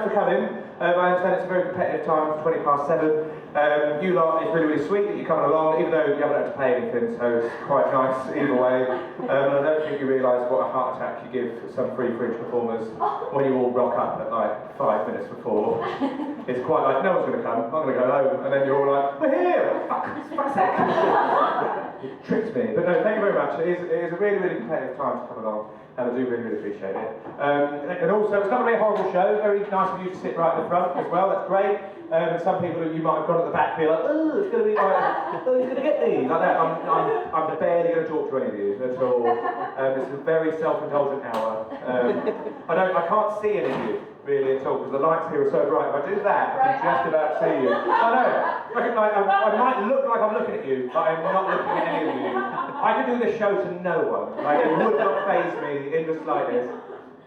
much for coming. I understand it's a very competitive time, it's 7:20. You lot, it's really, really sweet that you're coming along, even though you haven't had to pay anything, so it's quite nice either way. And I don't think you realise what a heart attack you give some free Fringe performers when you all rock up at like 5 minutes before. It's quite like, no one's going to come, I'm going to go home, and then you're all like, we're here! Fuck's sake! It tricks me, but no, thank you very much. It is a really, really competitive time to come along, and I do really, really appreciate it. And also, it's not going to be a horrible show. Very nice of you to sit right at the front as well. That's great. Some people you might have gone at the back feel like, oh, it's going to be like, oh, he's going to get me like that. I'm barely going to talk to any of you at all. It's a very self-indulgent hour. I can't see any of you really at all because the lights here are so bright. If I do that, I can just about see you. I know. I might look like I'm looking at you, but I'm not looking at any of you. I could do this show to no one. Like, it would not faze me in the slightest.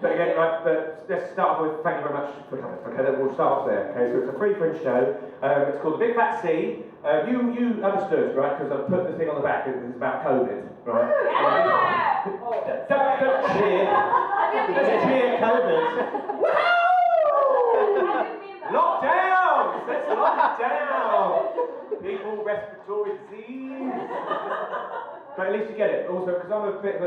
But again, but let's start off with thank you very much for coming. Okay, then we'll start off there. Okay, so it's a free Fringe show. It's called The Big Fat C. You understood, right? Because I put the thing on the back. It's about COVID, right? Yeah. Don't cheer. Let's cheer COVID. Woohoo! Lockdown! Let's lock it down. People, respiratory disease. But at least you get it. Also, because I'm a bit of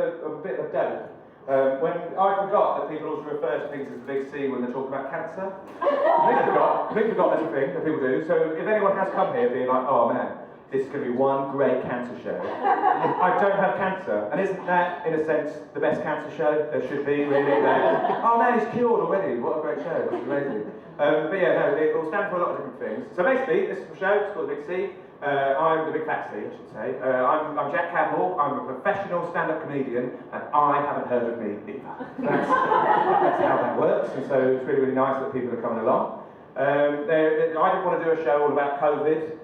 a dope. When I forgot that people also refer to things as the big C when they're talking about cancer. Completely forgot that's a thing that people do. So if anyone has come here being like, oh man, this is going to be one great cancer show. I don't have cancer, and isn't that, in a sense, the best cancer show there should be, really? Oh man, he's cured already, what a great show, that's amazing. But yeah, no, it will stand for a lot of different things. So basically, this is the show, it's called The Big C. I'm the Big Fat C, I should say. I'm Jack Campbell, I'm a professional stand-up comedian, and I haven't heard of me either. That's how that works, and so it's really, really nice that people are coming along. I didn't want to do a show all about COVID,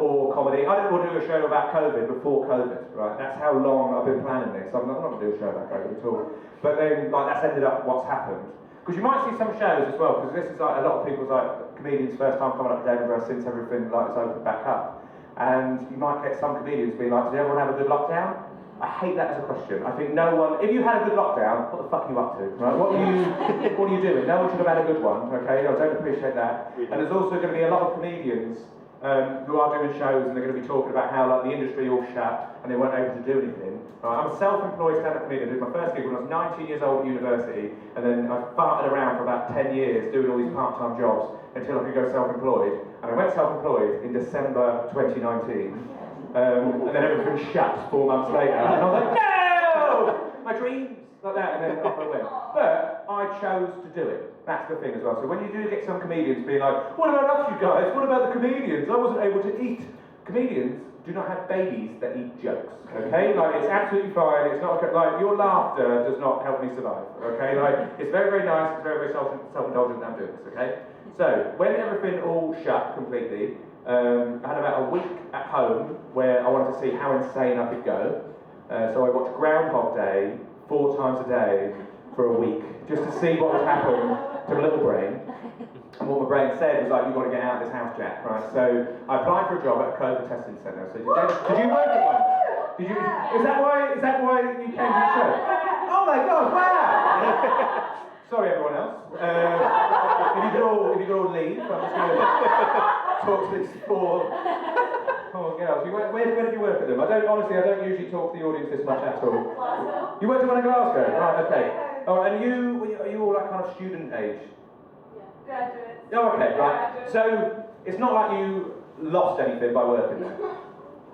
or comedy. I didn't want to do a show about COVID before COVID, right? That's how long I've been planning this. I'm not going to do a show about COVID at all. But then, like, that's ended up what's happened. Because you might see some shows as well, because this is like a lot of people's like comedians' first time coming up to Edinburgh since everything like is opened back up. And you might get some comedians being like, did everyone have a good lockdown? I hate that as a question. I think no one, if you had a good lockdown, what the fuck are you up to? Right? What are you doing? No one should have had a good one, okay? I don't appreciate that. And there's also going to be a lot of comedians who are doing shows and they're going to be talking about how like the industry all shut and they weren't able to do anything. Right? I'm a self-employed stand-up comedian. I did my first gig when I was 19 years old at university, and then I farted around for about 10 years doing all these part-time jobs until I could go self-employed. And I went self-employed in December 2019, and then everything shut 4 months later. And I was like, no! My dreams! Like that, and then off I went. But I chose to do it. That's the thing as well. So when you do get some comedians being like, what about us, you guys? What about the comedians? I wasn't able to eat. Comedians do not have babies that eat jokes, okay? Like, it's absolutely fine. It's not, like, your laughter does not help me survive, okay? Like, it's very, very nice. It's very, very self-indulgent that I'm doing this, okay? So, when everything all shut completely, I had about a week at home where I wanted to see how insane I could go. So I watched Groundhog Day 4 times a day for a week, just to see what would happen to my little brain. And what my brain said was like, you've got to get out of this house, Jack, right? So I applied for a job at a COVID testing centre. So did you work at one? Did you? Is that why you came to the show? Oh my God! Wow! Sorry, everyone else. If you could all leave, I'm just going to talk to these 4 girls. Where did you work at them? I don't usually talk to the audience this much at all. Glasgow. You worked at one in Glasgow? Right, okay. Oh, and are you all like kind of student age? Graduates. Oh, okay, right. So, it's not like you lost anything by working there,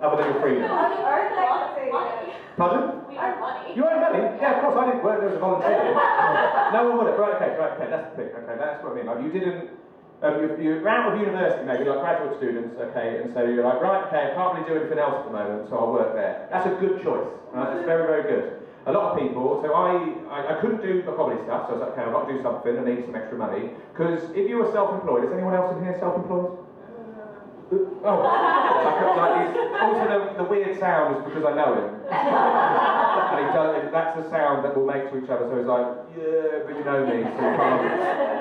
other than your freedom. Money. Pardon? We earn money. You earn money? Yeah, of course, I didn't work there as a volunteer. No one would have. Right, okay, that's the thing. Okay, that's what I mean. Like, you didn't, you're out of university maybe, like graduate students, okay, and so you're like, right, okay, I can't really do anything else at the moment, so I'll work there. That's a good choice, right? That's very, very good. A lot of people, so I couldn't do the comedy stuff, so I was like, okay, I've got to do something, I need some extra money. Because if you were self-employed, is anyone else in here self-employed? Oh, also the weird sound is because I know him. And that's the sound that we'll make to each other, so it's like, yeah, but you know me, so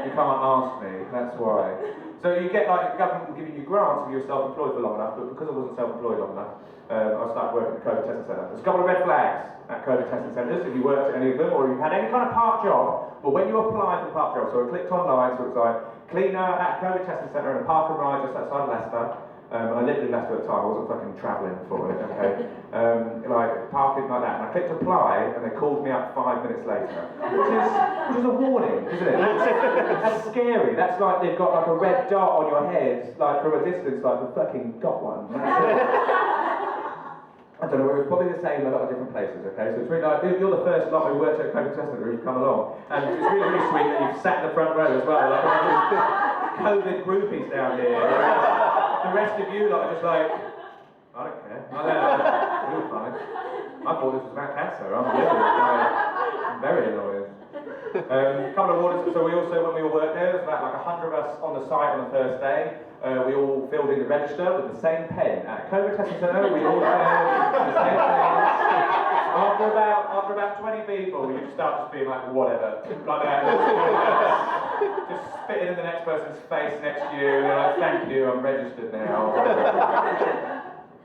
you can't ask me, that's why. So you get like the government giving you grants if you're self-employed for long enough, but because I wasn't self-employed long enough, I started working at the COVID testing centre. There's a couple of red flags at COVID testing centres if you worked at any of them or you've had any kind of part job. But when you apply for the part job, so I clicked online, so it was like cleaner at a COVID testing centre in a park and ride just outside Leicester. And I lived in Leicester at the time, I wasn't fucking travelling for it, okay? Like, parking like that, and I clicked apply, and they called me up 5 minutes later. Which is a warning, isn't it? That's scary. That's like they've got like a red dot on your head, like from a distance, like we fucking got one. I don't know, it was probably the same in a lot of different places, okay? So it's really like, you're the first lot who worked at COVID testing who've come along. And it's really, really sweet that you've sat in the front row as well. Like, COVID groupies down here. The rest of you lot are just like, I don't care. You're fine. I thought this was about cancer. I'm very annoyed. A couple of orders. So we also, when we all worked there, there was about like 100 of us on the site on the first day. We all filled in the register with the same pen. At a COVID testing centre, we all filled the same pen. After about 20 people, you start just being like, whatever, like that. Just spitting in the next person's face next to you, and you're like, thank you, I'm registered now.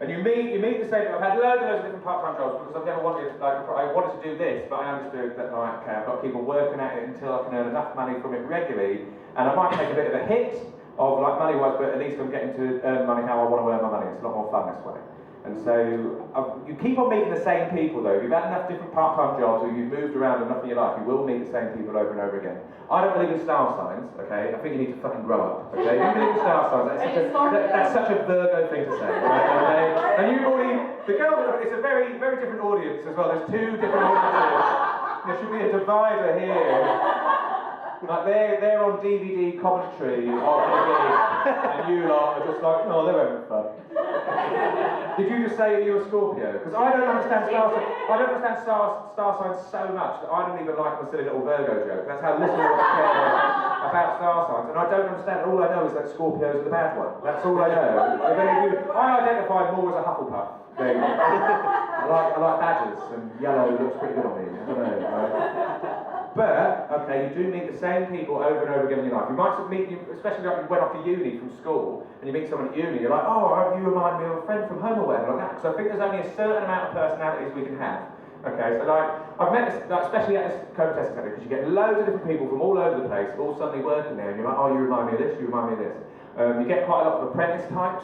And you meet the same. I've had loads of different part-time jobs because I've never wanted, like, I wanted to do this, but I understood that, like, okay, I've got to keep on working at it until I can earn enough money from it regularly, and I might take a bit of a hit of, like, money-wise, but at least I'm getting to earn money how I want to earn my money. It's a lot more fun this way. And so, you keep on meeting the same people though. If you've had enough different part-time jobs or you've moved around enough in your life, you will meet the same people over and over again. I don't believe in star signs, okay? I think you need to fucking grow up, okay? If you believe in star signs, that's such a Virgo thing to say, right? Okay? And you've already, the girl, it's a very, very different audience as well. There's two different audiences. There should be a divider here. Like they're on DVD commentary of the gig, and you lot are just like, no, they're having fun. Did you just say you're a Scorpio? Because I don't understand star signs so much that I don't even like my silly little Virgo joke. That's how little I care about star signs, and I don't understand. All I know is that Scorpios are the bad one. That's all I know. If any of you, I identify more as a Hufflepuff. I like badgers, and yellow looks pretty good on me. I don't know. Right? But, okay, you do meet the same people over and over again in your life. You might meet, especially like you went off to uni from school, and you meet someone at uni, you're like, oh, you remind me of a friend from home or whatever, like that. Because I think there's only a certain amount of personalities we can have. Okay, so like, I've met this, like, especially at this COVID testing centre, because you get loads of different people from all over the place, all suddenly working there, and you're like, oh, you remind me of this, you remind me of this. You get quite a lot of apprentice types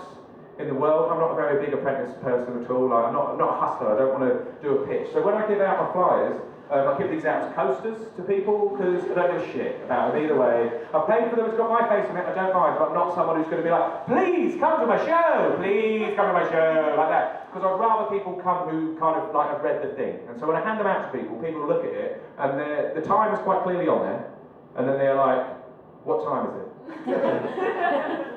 in the world. I'm not a very big apprentice person at all. Like, I'm not a hustler, I don't want to do a pitch. So when I give out my flyers, I give these out as coasters to people because I don't give a shit about them either way. I've paid for them, it's got my face on it, I don't mind, but I'm not someone who's going to be like, please come to my show, please come to my show, like that. Because I'd rather people come who kind of like have read the thing. And so when I hand them out to people, people look at it, and the time is quite clearly on there, and then they're like, what time is it?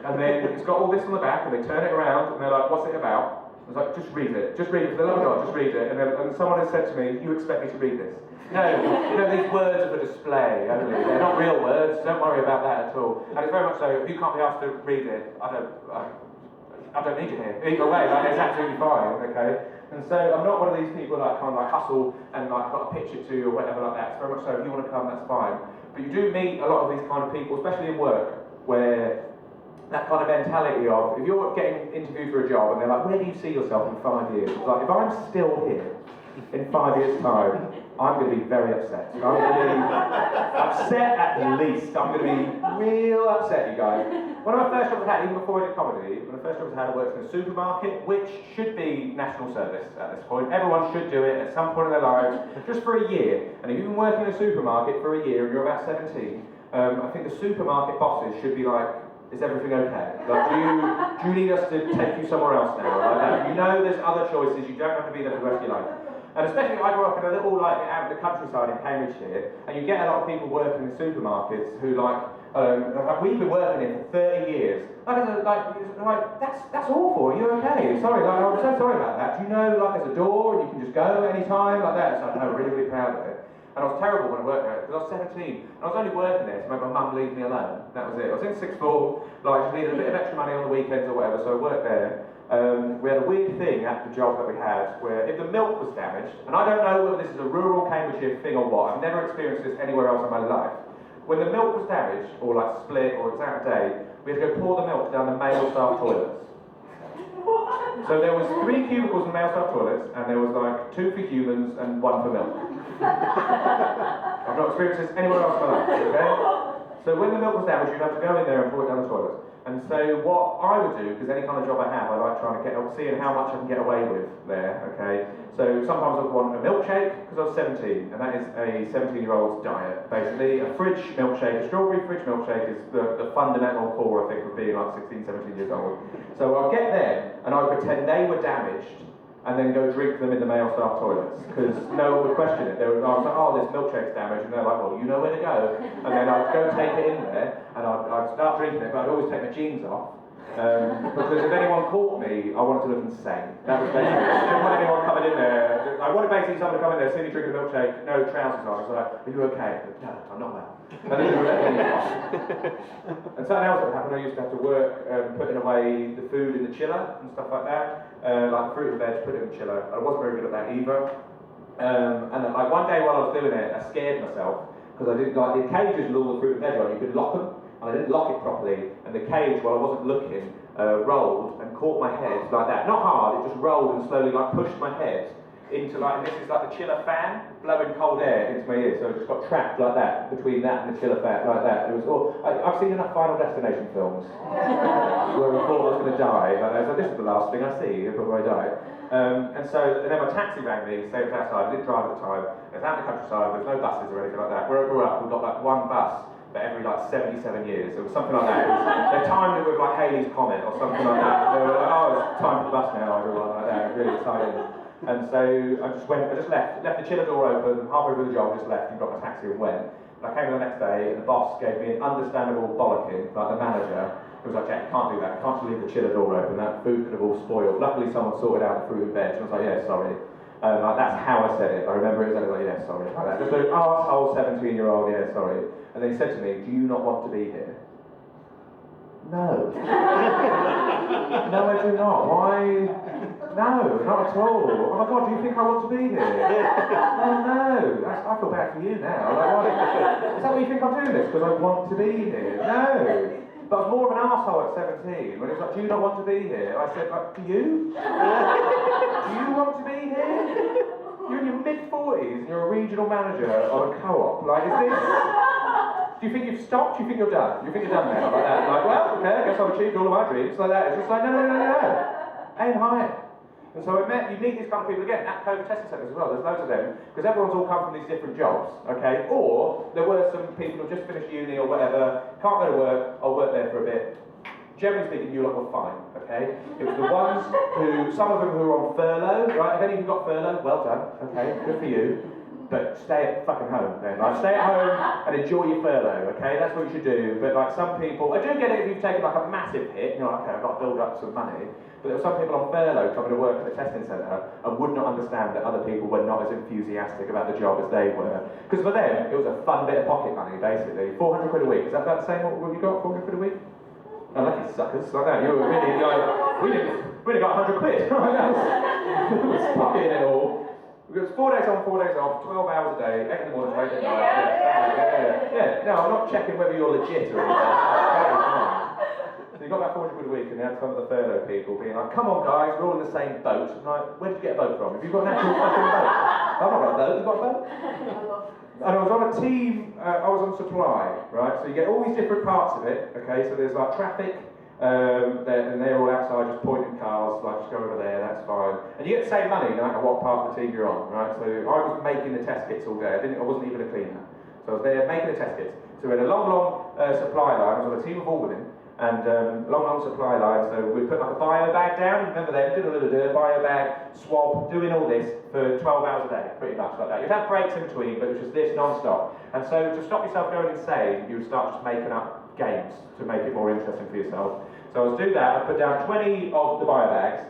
And then it's got all this on the back, and they turn it around, and they're like, what's it about? I was like, just read it, for the love of God, just read it. And someone has said to me, you expect me to read this? No, these words are for display only. They're not real words, don't worry about that at all. And it's very much so, if you can't be asked to read it, I don't need you here. Either way, like, it's absolutely fine, okay? And so I'm not one of these people that kind of like hustle and like got a picture to you or whatever like that. It's very much so, if you want to come, that's fine. But you do meet a lot of these kind of people, especially in work, where that kind of mentality of, if you're getting interviewed for a job and they're like, where do you see yourself in 5 years? It's like, if I'm still here in 5 years' time, I'm going to be very upset. I'm going to be upset at least. I'm going to be real upset, you guys. One of my first jobs I had, even before I did comedy, one of the first jobs I had, I worked in a supermarket, which should be national service at this point. Everyone should do it at some point in their lives, just for a year. And if you've been working in a supermarket for a year and you're about 17, I think the supermarket bosses should be like, is everything okay? Like, do you need us to take you somewhere else now? Like, you know there's other choices, you don't have to be there for the rest of your life. And especially I grew up in a little, like, out of the countryside in Cambridgeshire, and you get a lot of people working in supermarkets who, like, we've been working here for 30 years. That's awful, are you okay? Sorry, like, I'm so sorry about that. Do you know, like, there's a door and you can just go anytime, like that? So I'm really, really proud of it. And I was terrible when I worked there, because I was 17, and I was only working there to make my mum leave me alone. That was it. I was in sixth form, like, just needed a bit of extra money on the weekends or whatever, so I worked there. We had a weird thing at the job that we had, where if the milk was damaged, and I don't know whether this is a rural Cambridgeshire thing or what, I've never experienced this anywhere else in my life. When the milk was damaged, or like split, or it's out of date, we had to go pour the milk down the male staff toilets. So there was 3 cubicles in the male staff toilets, and there was like 2 for humans and 1 for milk. I've not experienced this anywhere else in my life, okay? So when the milk was damaged, you'd have to go in there and pour it down the toilet. And so what I would do, because any kind of job I have, I like trying to seeing how much I can get away with there, okay? So sometimes I would want a milkshake, because I was 17, and that is a 17-year-old's diet, basically. A fridge milkshake, a strawberry fridge milkshake is the fundamental core, I think, of being like 16, 17 years old. So I'd get them, and I'd pretend they were damaged, and then go drink them in the male staff toilets, because no one would question it. I was like, oh, this milkshake's damaged, and they're like, well, you know where to go. And then I'd go take it in there, and I'd start drinking it, but I'd always take my jeans off, because if anyone caught me, I wanted to look insane. That was basically it. I didn't want anyone coming in there. I wanted basically someone to come in there, see me drinking a milkshake, no trousers on. I was like, are you okay? No, I'm not well. And then they would let me off. And something else that happened, I used to have to work putting away the food in the chiller and stuff like that. Like the fruit and veg, put it in the chiller. I wasn't very good at that either. And then, like one day while I was doing it, I scared myself because I didn't like the cages with all the fruit and veg on. You could lock them, and I didn't lock it properly. And the cage, while I wasn't looking, rolled and caught my head like that. Not hard, it just rolled and slowly like pushed my head into like, and this is like the chiller fan blowing cold air into my ear, so it just got trapped like that between that and the chiller fan, like that. It was all. I've seen enough Final Destination films where I thought I was going to die. Like that. So this is the last thing I see before I die. And then my taxi rang me, stayed outside. I didn't drive at the time. It was out in the countryside. There was no buses or anything like that. Where I grew up, we got like one bus for every like 77 years. It was something like that. They timed it with like Halley's Comet or something like that. They were like, oh, it's time for the bus now, everyone, like that. Really exciting. And so I just left the chiller door open, halfway through the job, just left and got my taxi and went. And I came in the next day and the boss gave me an understandable bollocking, like the manager. He was like, Jack, you can't do that, you can't just leave the chiller door open, that food could have all spoiled. Luckily someone sorted out the fruit and veg, and I was like, yeah, sorry. Like, that's how I said it. I remember it was like, yeah, sorry. Like that. Just an arsehole 17-year-old, yeah, sorry. And then he said to me, do you not want to be here? No. No, I do not. Why? No, not at all. Oh my God, do you think I want to be here? Oh no, I feel bad for you now. Like, why? Is that what you think I'm doing this? Because I want to be here? No. But I was more of an arsehole at 17 when it was like, do you not want to be here? I said, like, do you? Do you want to be here? You're in your mid-40s and you're a regional manager of a co-op. Like, is this... Do you think you've stopped? Do you think you're done? Do you think you're done now? Like that. Like, well, okay, I guess I've achieved all of my dreams. Like that. It's just like, no. Aim higher. And so you meet these kind of people again at COVID testing centres as well. There's loads of them, because everyone's all come from these different jobs, okay? Or there were some people who just finished uni or whatever, can't go to work, I'll work there for a bit. Generally speaking, you lot were fine, okay? It was the ones who, some of them who were on furlough, right? If any of you got furlough, well done, okay? Good for you. But stay at fucking home then. Like, stay at home and enjoy your furlough, okay? That's what you should do. But like some people, I do get it if you've taken like a massive hit, you're like, okay, I've got to build up some money. But there were some people on furlough coming to work at the testing centre and would not understand that other people were not as enthusiastic about the job as they were. Because for them, it was a fun bit of pocket money, basically. 400 quid a week. Is that about the same what you got, 400 quid a week? Oh, lucky suckers, like that. You were really like, we only got 100 quid. It was pocketing it all. It was 4 days on, 4 days off, 12 hours a day, 8 in the morning, 8 at night. Yeah. No, I'm not checking whether you're legit or anything. So you got about 400 quid a week, and then some of the furlough people being like, come on guys, we're all in the same boat. I'm like, where did you get a boat from? Have you got an actual fucking boat? I've not got a boat, you got a boat? And I was on a team, I was on supply, right? So you get all these different parts of it, okay? So there's like traffic, and they're all outside just pointing cars, like just go over there, that's fine. And you get the same money no matter what part of the team you're on, right? So I was making the test kits all day, I wasn't even a cleaner. So I was there making the test kits. So we had a long supply line, I was on a team of all women, and long supply line, so we put like a bio bag down, remember them, doing a little bio bag, swab, doing all this for 12 hours a day, pretty much like that. You'd have breaks in between, but it was just this non-stop. And so to stop yourself going insane, you would start just making up games to make it more interesting for yourself. So I would do that, I'd put down 20 of the bio bags,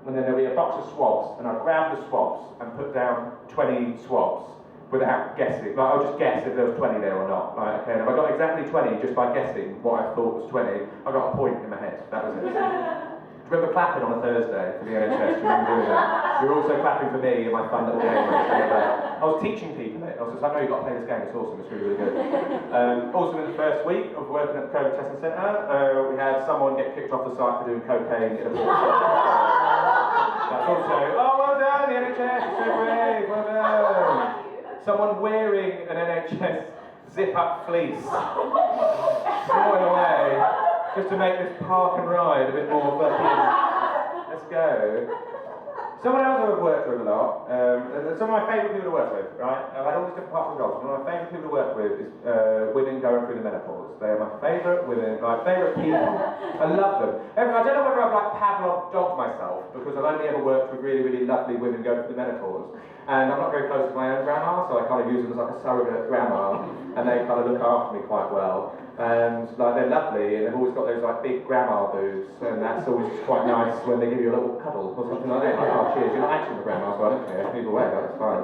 and then there'd be a box of swabs, and I'd grab the swabs and put down 20 swabs without guessing. Like, I would just guess if there was 20 there or not. Like, okay, and if I got exactly 20 just by guessing what I thought was 20, I got a point in my head. That was it. remember clapping on a Thursday for the NHS? Do you remember doing that? You were also clapping for me and my fun little game. I was teaching people it. I was just like, no, you've got to play this game, it's awesome, it's really, really good. Also in the first week of working at the COVID testing centre, we had someone get kicked off the site for doing cocaine in a book. That's also, oh, well done, the NHS, you're so brave, well done. Someone wearing an NHS zip-up fleece, throwing away, just to make this park and ride a bit more fucking, let's go. Someone else I've worked with a lot, some of my favourite people to work with, right? I've had all these different parts of the jobs. One of my favourite people to work with is women going through the menopause. They are my favourite women, my favourite people. I love them. I don't know whether I've like Pavlov dogged myself, because I've only ever worked with really, really lovely women going through the menopause. And I'm not very close to my own grandma, so I kind of use them as like a surrogate grandma, and they kind of look after me quite well. And like they're lovely, and they've always got those like big grandma boobs, and that's always quite nice when they give you a little cuddle or something like that. Like, oh cheers, you're not actually my grandma, so I don't care, either way, that's fine.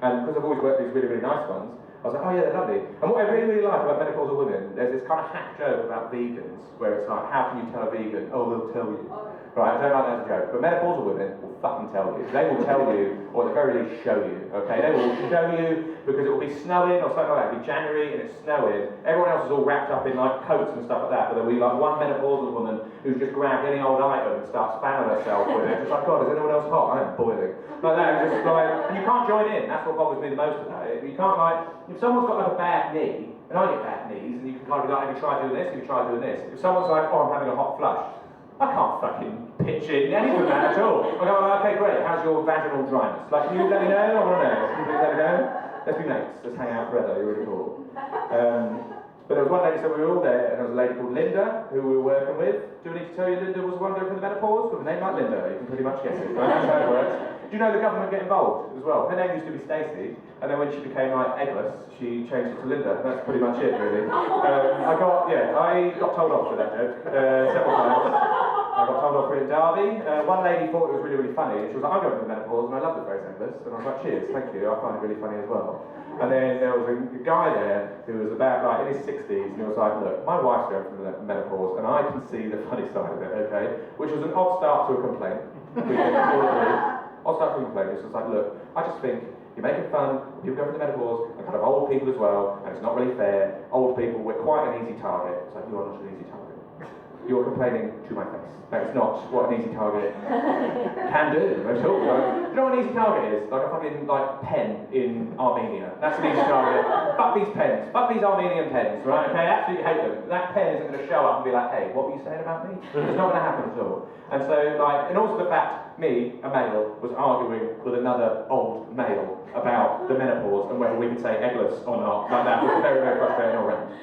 And because I've always worked with these really, really nice ones, I was like, oh yeah, they're lovely. And what I really, really like about menopausal women, there's this kind of hack joke about vegans, where it's like, how can you tell a vegan? Oh, they'll tell you. Right, I don't like that as a joke, but menopausal women will fucking tell you. They will tell you, or at the very least show you, okay? They will show you, because it will be snowing or something like that. It'll be January and it's snowing. Everyone else is all wrapped up in like coats and stuff like that, but there'll be like one menopausal woman who's just grabbed any old item and starts fanning herself with it. Just like, God, is anyone else hot? I am boiling. Like that, just like, and you can't join in. That's what bothers me the most about it. You can't like, if someone's got like a bad knee, and I get bad knees, and you can kind of be like, have you tried doing this? Have you tried doing this? If someone's like, oh, I'm having a hot flush, I can't fucking pitch in any of that at all. I go, okay, great, how's your vaginal dryness? Like, can you let me know? I want to know. Can you please let me know? Let's be mates, let's hang out forever, you're really cool. But there was one lady, so we were all there, and there was a lady called Linda, who we were working with. Do we need to tell you Linda was the one going for the menopause? With a name like Linda, you can pretty much guess it, right? That's how it works. Do you know the government get involved as well? Her name used to be Stacey, and then when she became like eggless, she changed it to Linda. That's pretty much it, really. I got told off for that joke several times. I got told off for it in Derby. One lady thought it was really, really funny, and she was like, I'm going for the menopause, and I love the phrase eggless. And I was like, cheers, thank you, I find it really funny as well. And then there was a guy there who was about like in his 60s, and he was like, look, my wife's going through the menopause, and I can see the funny side of it, okay? Which was an odd start to a complaint. Odd start to a complaint. It's just like, look, I just think you're making fun, people going through the menopause, and kind of old people as well, and it's not really fair. Old people, we're quite an easy target. It's like, you are not an easy target. You're complaining to my face. That is not what an easy target can do at all. Like, you know what an easy target is? Like a fucking pen in Armenia. That's an easy target. Fuck these pens. Fuck these Armenian pens, right? Okay, I absolutely hate them. That pen isn't going to show up and be like, hey, what were you saying about me? It's not going to happen at all. And so, like, and also the fact me, a male, was arguing with another old male about the menopause and whether we could say eggless or not. Like that was very, very frustrating all around.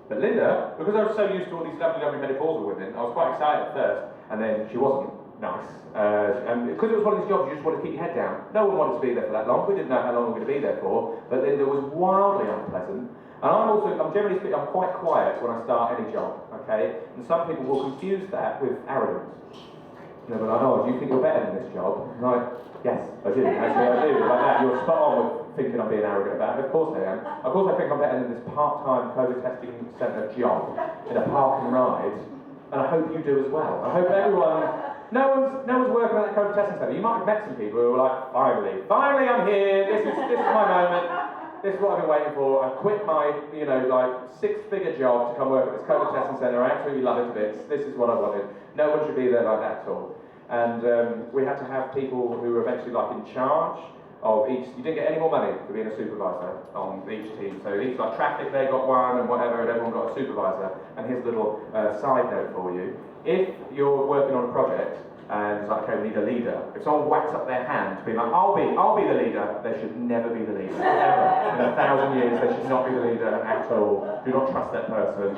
But Linda, because I was so used to all these lovely, lovely menopausal women, I was quite excited at first, and then she wasn't nice. And because it was one of these jobs, you just want to keep your head down. No one wanted to be there for that long. We didn't know how long we were going to be there for, but Linda was wildly unpleasant. And I'm generally speaking, I'm quite quiet when I start any job, okay? And some people will confuse that with arrogance. You know, but like, oh, do you think you're better than this job? And I'm like, yes, I do. Actually, I do. Like that, you're spot on with thinking I'm being arrogant about it. Of course I am. Of course I think I'm better than this part-time COVID testing centre job in a park and ride. And I hope you do as well. I hope everyone... No one's working at that COVID testing centre. You might have met some people who are like, finally I'm here. This is my moment. This is what I've been waiting for. I've quit my, six-figure job to come work at this COVID testing centre. I absolutely love it to bits. This is what I wanted. No one should be there like that at all. And we had to have people who were eventually in charge of each. You didn't get any more money for being a supervisor on each team. So each traffic, they got one and whatever, and everyone got a supervisor. And here's a little side note for you. If you're working on a project and it's like, okay, we need a leader. If someone whacks up their hand to be like, I'll be the leader, they should never be the leader. Ever. In 1,000 years, they should not be the leader at all. Do not trust that person.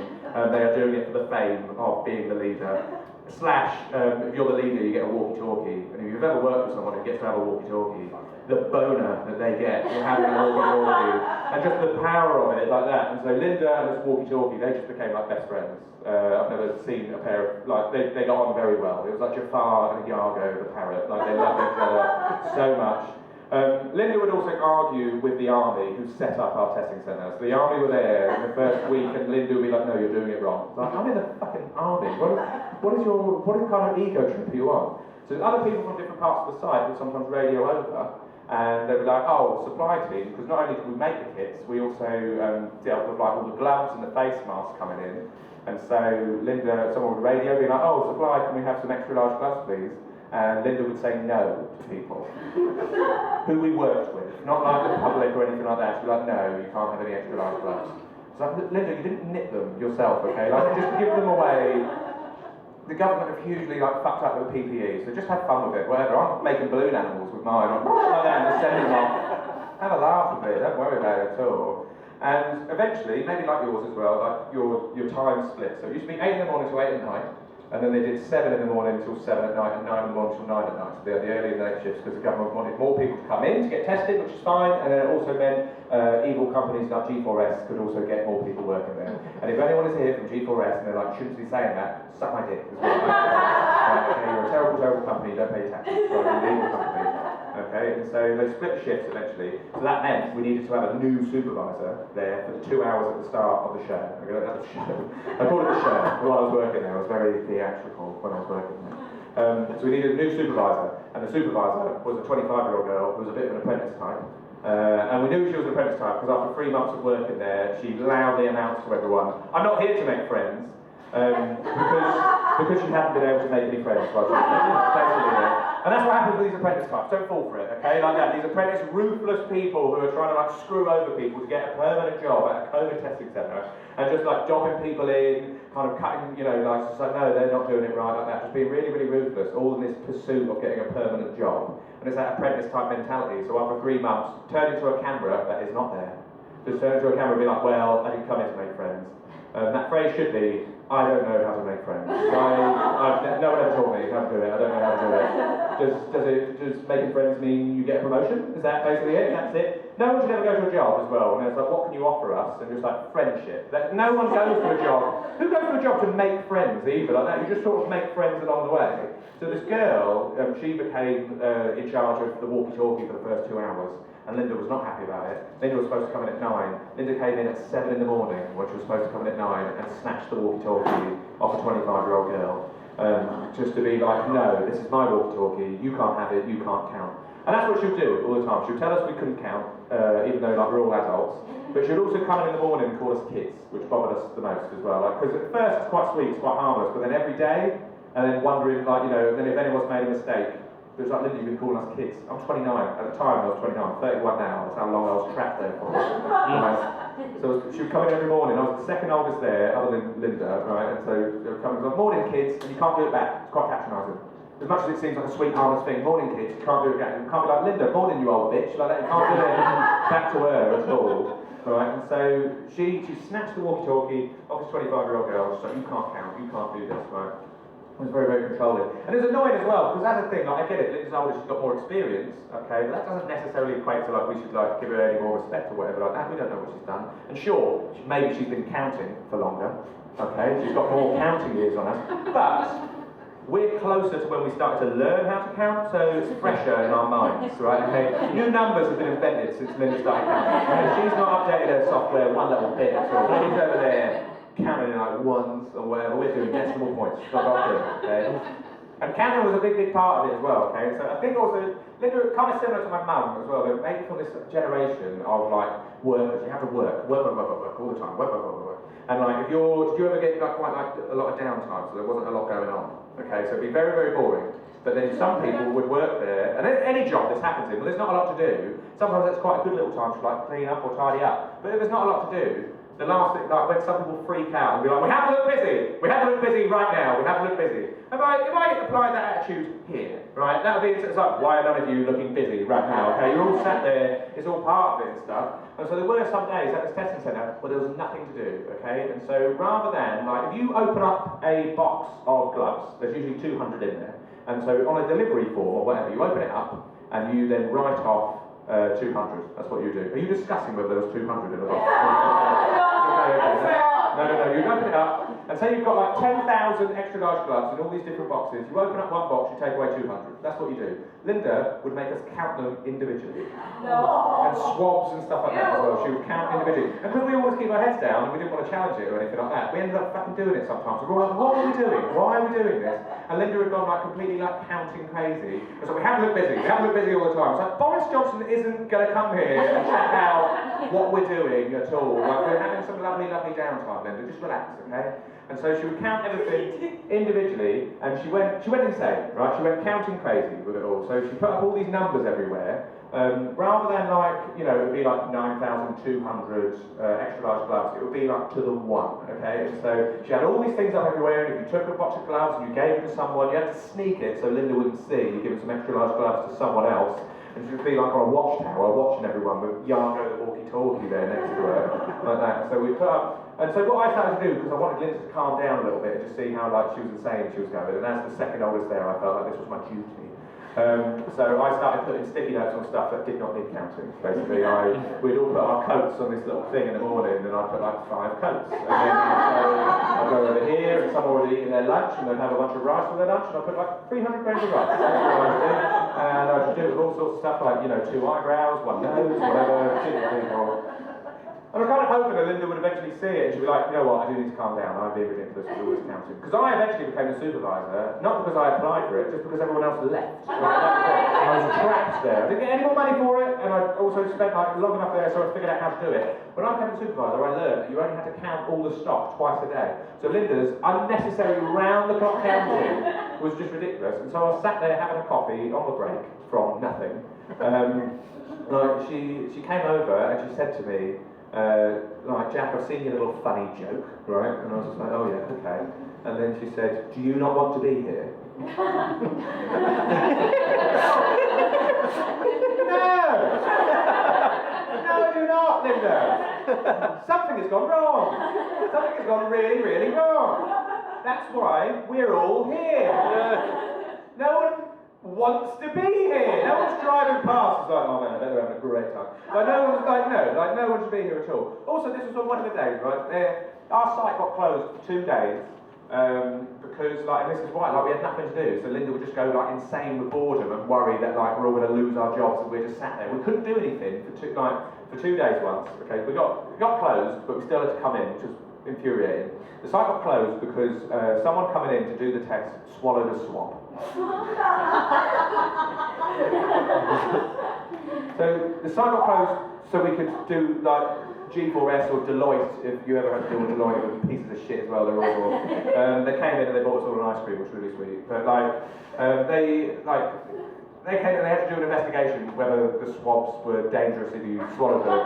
They are doing it for the fame of being the leader. If you're the leader, you get a walkie-talkie. And if you've ever worked with someone who gets to have a walkie-talkie, the boner that they get for having a walkie-talkie, and just the power of it like that. And so Linda and this walkie-talkie, they just became like best friends. I've never seen a pair of, they got on very well. It was like Jafar and Iago, the parrot. Like, they loved each other so much. Linda would also argue with the army who set up our testing centre. So the army were there in the first week, and Linda would be like, "No, you're doing it wrong." It's like, I'm in the fucking army. What kind of ego trip are you on? So other people from different parts of the site would sometimes radio over, and they'd be like, "Oh, supply team," because not only did we make the kits, we also dealt with like all the gloves and the face masks coming in. And so someone would radio, be like, "Oh, supply, can we have some extra large gloves, please?" And Linda would say no to people who we worked with, not like the public or anything like that. She'd be like, "No, you can't have any extra large gloves." It's like, "Linda, you didn't knit them yourself, okay? Like, just give them away." The government have hugely like fucked up with PPE, so just have fun with it, whatever. I'm making balloon animals with mine, I'm like that and just sending them off. Have a laugh with it, don't worry about it at all. And eventually, maybe like yours as well, like your time split. So it used to be 8 in the morning to 8 at night, and then they did 7 in the morning till 7 at night, and 9 in the morning till 9 at night. So they had the early and late shifts because the government wanted more people to come in to get tested, which is fine, and then it also meant evil companies like G4S could also get more people working there. And if anyone is here from G4S and they're like, "Shouldn't be saying that," suck my dick as well. Okay, you're a terrible, terrible company, don't pay taxes, you're an evil company. Okay, and so they split the shifts eventually, so that meant we needed to have a new supervisor there for the 2 hours at the start of the show. I call it the show. While I was working there, I was very theatrical when I was working there. So we needed a new supervisor, and the supervisor was a 25-year-old girl who was a bit of an apprentice type. And we knew she was an apprentice type because after 3 months of working there, she loudly announced to everyone, "I'm not here to make friends," because she hadn't been able to make any friends while she was basically there. And that's what happens with these apprentice types. Don't fall for it, okay? Like that. These apprentice, ruthless people who are trying to like screw over people to get a permanent job at a COVID testing centre, and just like dobbing people in, kind of cutting, like just like, no, they're not doing it right, like that. Just being really, really ruthless, all in this pursuit of getting a permanent job. And it's that apprentice type mentality. So after 3 months, turn into a camera that is not there. Just turn into a camera and be like, "Well, I didn't come here to make friends." That phrase should be, "I don't know how to make friends." No one ever taught me how to do it. I don't know how to do it. Does making friends mean you get a promotion? Is that basically it? That's it? No one should ever go to a job as well. And it's like, "What can you offer us?" And just like friendship. No one goes to a job. Who goes to a job to make friends either? Like that, you just sort of make friends along the way. So this girl, she became in charge of the walkie-talkie for the first 2 hours. And Linda was not happy about it. Linda was supposed to come in at 9. Linda came in at 7 in the morning, when she was supposed to come in at 9, and snatched the walkie-talkie off a 25-year-old girl. Just to be like, "No, this is my walkie-talkie, you can't have it, you can't count." And that's what she'd do all the time. She'd tell us we couldn't count, even though like we're all adults. But she'd also come in the morning and call us kids, which bothered us the most as well. Because at first it's quite sweet, it's quite harmless, but then every day, and then wondering then if anyone's made a mistake, it was like, "Linda, you've been calling us kids." I'm 29. At the time, I was 29. I'm 31 now. That's how long I was trapped there for. So she would come in every morning. I was the second oldest there, other than Linda, right? And so they would come and go, "Morning, kids," and you can't do it back. It's quite patronising. As much as it seems like a sweet, harmless thing, "Morning, kids," you can't do it back. You can't be like, "Linda, morning, you old bitch," like that. You can't do it back to her at all. Right? And so she snatched the walkie-talkie off this 25-year-old girl. She's like, "You can't count. You can't do this," right? It was very, very controlling. And it was annoying as well, because that's the thing, like, I get it, Linda's older, she's got more experience, okay, but that doesn't necessarily equate to, like, we should, like, give her any more respect or whatever like that. We don't know what she's done. And sure, maybe she's been counting for longer, okay, she's got more counting years on us, but we're closer to when we started to learn how to count, so it's fresher in our minds, right, okay? New numbers have been invented since Linda started counting. Okay? She's not updated her software one little bit at all. She's over there counting in like ones or whatever. We're doing decimal points, not doctor, okay? And counting was a big, big part of it as well, okay? So I think also, Linda, kind of similar to my mum as well, they're maybe from this generation of like workers, you have to work all the time, work. And like, did you ever get like quite like a lot of downtime, so there wasn't a lot going on, okay? So it'd be very, very boring. But then some people would work there, and any job this happens in, well, there's not a lot to do. Sometimes that's quite a good little time to like clean up or tidy up. But if there's not a lot to do, the last thing, like when some people freak out and be like, "We have to look busy! We have to look busy right now! We have to look busy!" If I apply that attitude here, right, that would be, it's like, "Why are none of you looking busy right now?" Okay, you're all sat there, it's all part of it and stuff. And so there were some days at this testing centre where there was nothing to do, okay? And so rather than, like, if you open up a box of gloves, there's usually 200 in there. And so on a delivery form or whatever, you open it up and you then write off 200. That's what you do. Are you discussing whether there was 200 in the box? Okay. No, you open it up, and say you've got like 10,000 extra large gloves in all these different boxes. You open up one box, you take away 200. That's what you do. Linda would make us count them individually. No. And swabs and stuff like that as well. She would count individually. And because we always keep our heads down and we didn't want to challenge it or anything like that, we ended up fucking doing it sometimes. We were like, what are we doing? Why are we doing this? And Linda had gone like completely like counting crazy. And so we have to look busy. We have to look busy all the time. It's like Boris Johnson isn't going to come here and check out what we're doing at all. Like we're having some lovely, lovely downtime, Linda. Just relax, okay? And so she would count everything individually, and she went insane, right? She went counting crazy with it all. So she put up all these numbers everywhere. Rather than like, you know, it would be like 9,200 extra large gloves, it would be like to the one, okay? And so she had all these things up everywhere, and if you took a box of gloves and you gave it to someone, you had to sneak it so Linda wouldn't see. You give some extra large gloves to someone else, and she would be like on a watchtower watching everyone with Yargo the walkie-talkie there next to her, like that. So we put up, and so what I started to do, because I wanted Linda to calm down a little bit and just see how like she was insane she was going, and as the second oldest there, I felt like this was my duty. So I started putting sticky notes on stuff that did not need counting. Basically, we'd all put our coats on this little thing in the morning, and I'd put like 5 coats. And then I'd go over here, and someone would eat their lunch, and they'd have a bunch of rice for their lunch, and I'd put like 300 grams of rice. That's what I'd do. And I'd do it with all sorts of stuff, like, you know, 2 eyebrows, 1 nose, whatever, And I'm kind of hoping that Linda would eventually see it and she'd be like, you know what, I do need to calm down, I'm being ridiculous with always counting. Because I eventually became a supervisor, not because I applied for it, just because everyone else left. I was trapped there. I didn't get any more money for it, and I also spent like long enough there so I figured out how to do it. When I became a supervisor, I learned that you only had to count all the stock twice a day. So Linda's unnecessary round-the-clock counting was just ridiculous. And so I was sat there having a coffee on the break from nothing. Like she came over and she said to me, like, Jack, I've seen your little funny joke, right? And I was just like, oh yeah, okay. And then she said, do you not want to be here? No! No, I do not, Linda! Something has gone wrong! Something has gone really, really wrong! That's why we're all here! No one wants to be here. No one's driving past. It's like, oh man, I bet they're having a great time. Like no one's like, no one should be here at all. Also, this was on one of the days, right? Our site got closed for 2 days because, like, and this is why, like, we had nothing to do. So Linda would just go like insane with boredom and worry that like we're all going to lose our jobs and we're just sat there. We couldn't do anything for 2 days once. Okay, we got closed, but we still had to come in, which was infuriating. The site got closed because someone coming in to do the test swallowed a swab. So the site got closed so we could do like G4S or Deloitte, if you ever had to deal with Deloitte with pieces of shit as well, they're awful. They came in and they bought us all an ice cream, which was really sweet. But they came in and they had to do an investigation whether the swabs were dangerous if you swallowed them.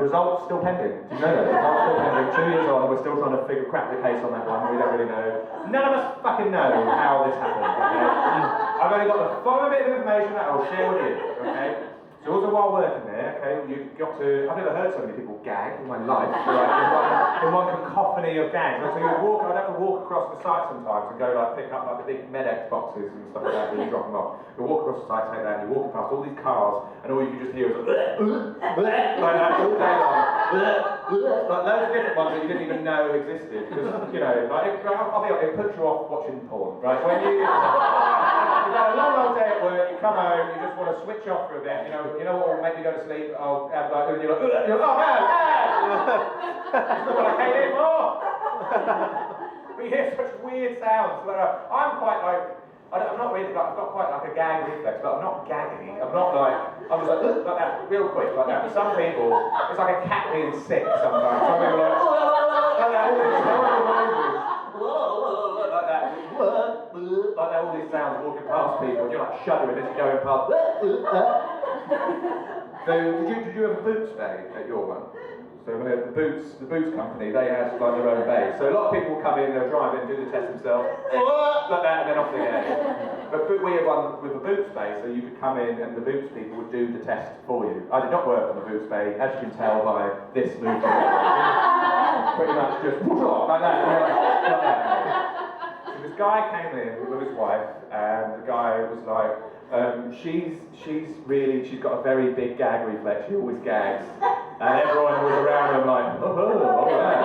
Results still pending. Do you know that? Results still pending. 2 years on, we're still trying to crack the case on that one. We don't really know. None of us fucking know how this happened. Okay? I've only got the following bit of information that I'll share with you. Okay? So also while working there, okay, you got to, I've never heard so many people gag in my life, right, in one cacophony of gags. So I'd have to walk across the site sometimes and go like pick up like the big Medex boxes and stuff like that when you drop them off. You walk across the site, take that, and you're walking past all these cars, and all you can just hear is like that all day long. Like loads of different ones that you didn't even know existed. Because, you know, like, I'll be honest, it puts you off watching porn, right? When you've had a long day at work, you come home, you just want to switch off for a bit, you know what will make me go to sleep? I'll have like, and you're like, oh no, that's not what I came here for! But you hear such weird sounds. Like, I'm quite like, I'm not really, like, I've got quite like a gag reflex, but I'm not gaggy. I'm not like, I'm just like that, real quick, like that. But some people, it's like a cat being sick sometimes. Some people are like that, all these noises. Like that, all these sounds walking past people, and you're like shuddering as you're going past. So, did you have a boots day at your one? So the boots company, they had like their own bay. So a lot of people will come in, they'll drive in, do the test themselves, like that, and then off they go. But we had one with a boots bay, so you could come in and the boots people would do the test for you. I did not work on the boots bay, as you can tell by this movement. Pretty much just like that, like that. So this guy came in with his wife, and the guy was like, she's got a very big gag reflex, she always gags. And everyone was around him like, oh, all right.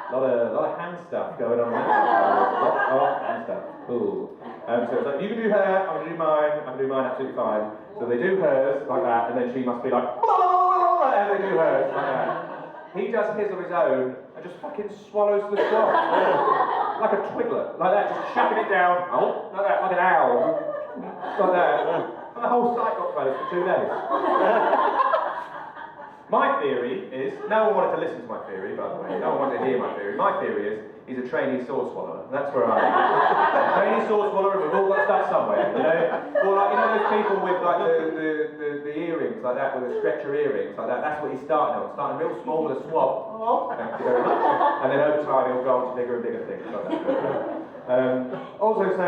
A lot of hand stuff going on there. A lot of hand stuff. Cool. So it's like, you can do her, I'm going to do mine, I can do mine absolutely fine. So they do hers like that, and then she must be like, and they do hers like that. He does his of his own and just fucking swallows the squat. Like a twiggler, like that, just shoving it down, like that, like an owl. Like that. And the whole site got closed for 2 days. My theory is, no one wanted to listen to my theory, by the way, no one wanted to hear my theory. My theory is, he's a trainee sword swallower. That's where I am. A trainee sword swallower, and we've all got to start somewhere, you know? Or like, you know those people with like the earrings like that, with the stretcher earrings like that, that's what he's starting on. Starting real small with a swab. Thank you very much. And then over time he'll go on to bigger and bigger things like that. Also, so,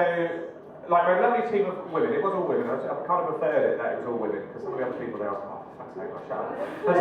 like a lovely team of women, it was all women, I kind of preferred it that it was all women, because some of the other people there, I was like, oh, for fuck's sake, I'll shut up. And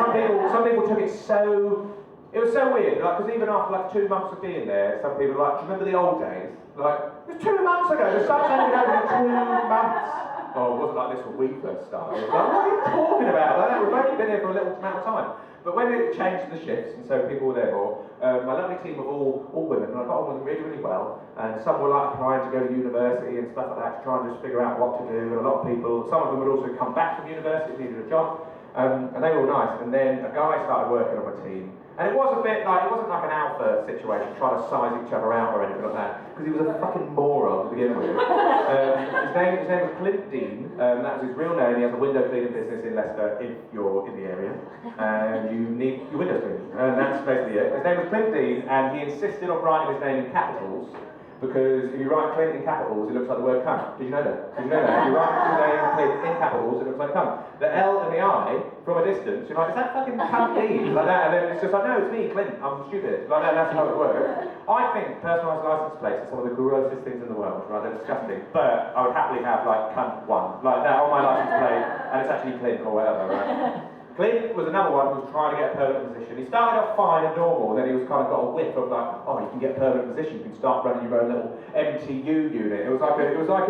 some people took it so, it was so weird, like, because even after like 2 months of being there, some people were like, do you remember the old days? Like, it was 2 months ago, the site's only been open for 2 months. Oh, it wasn't like this when we first started. Like, what are you talking about? Like, we've only been here for a little amount of time. But when it changed the shifts, and so people were there more, my lovely team of all women, and I got on with them really, really well, and some were like applying to go to university and stuff like that, to try and just figure out what to do, and a lot of people, some of them would also come back from university, needed a job, and they were all nice, and then a guy started working on my team, and it was a bit like, it wasn't like an alpha situation, trying to size each other out or anything like that, because he was a fucking moron to begin with. His name was Clint Dean, that was his real name. He has a window cleaning business in Leicester, if you're in the area, and you need your windows cleaned, and that's basically it. His name was Clint Dean, and he insisted on writing his name in capitals, because if you write Clint in capitals, it looks like the word cunt. Did you know that? Did you know that? If you write his name Clint in capitals, it looks like cunt. The L and the I, from a distance, you're like, is that fucking cunt Dean? Like that, and then it's just like, no, it's me, Clint, I'm stupid. Like that, that's how it works. I think personalised licence plates are some of the grossest things in the world, right? They're disgusting. But I would happily have like cunt 1, like that on my licence plate, and it's actually Clint or whatever, right? Clint was another one who was trying to get a permanent position. He started off fine and normal, then he was kind of got a whiff of like, oh, you can get a permanent position, you can start running your own little MTU unit. It was like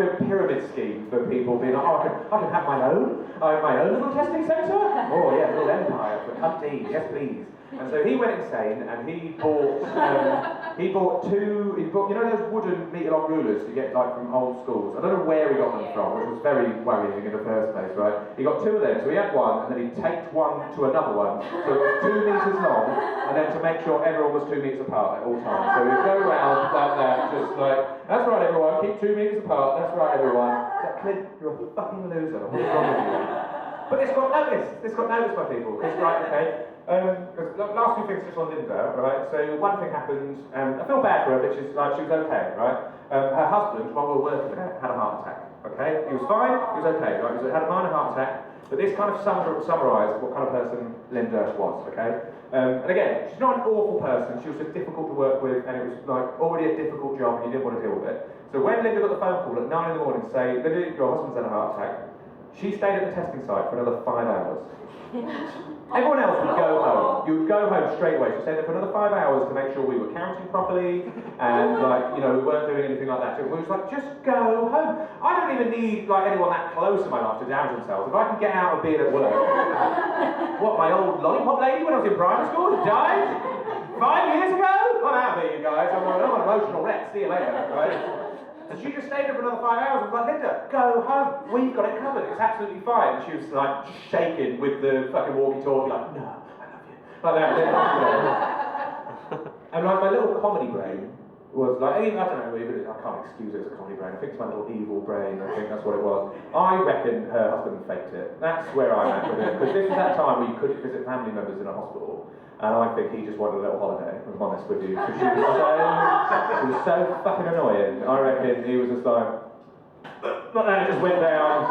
a pyramid scheme for people being like, oh, I can have my own little testing centre. Oh yeah, a little empire for Cunty, yes please. And so he went insane, and he bought you know those wooden meter-long rulers you get like from old schools. I don't know where he got them from, which was very worrying in the first place, right? He got 2 of them, so he had one, and then he taped one to another one, so it was 2 meters long, and then to make sure everyone was 2 meters apart at all times. So he'd go around like that, just like, that's right everyone, keep 2 meters apart, that's right everyone. It's like, Clint, you're a fucking loser, what's wrong with you? But this got noticed by people, because right, okay, last 2 things just on Linda, right? So one thing happened, and I feel bad for her, but she's like, she was okay, right? Her husband, while we were working there, had a heart attack, okay? He was fine, he was okay, right? He had a minor heart attack, but this kind of summarised what kind of person Linda was, okay? And again, she's not an awful person, she was just difficult to work with, and it was like already a difficult job, and you didn't want to deal with it. So when Linda got the phone call at 9 in the morning to say, Linda, your husband's had a heart attack, she stayed at the testing site for another 5 hours. Everyone else would go home. You would go home straight away. She stayed there for another 5 hours to make sure we were counting properly, and like, you know, we weren't doing anything like that. So we was like, just go home. I don't even need like anyone that close in my life to damage themselves. If I can get out of being at work. What, my old lollipop lady when I was in primary school died 5 years ago? I'm out of here, you guys. I'm an emotional wreck. See you later, right? And she just stayed there for another 5 hours and was like, Linda, go home, we've got it covered, it's absolutely fine. And she was like shaking with the fucking walkie-talkie, like, no, I love you. Like that, you know. And like my little comedy brain was like, I don't know, even I can't excuse it as a comedy brain, I think it's my little evil brain, I think that's what it was. I reckon her husband faked it. That's where I'm at with it. Because this was that time where you couldn't visit family members in a hospital. And I think he just wanted a little holiday, if I'm honest with you. Because she was so fucking annoying. I reckon he was just like, and it just went down.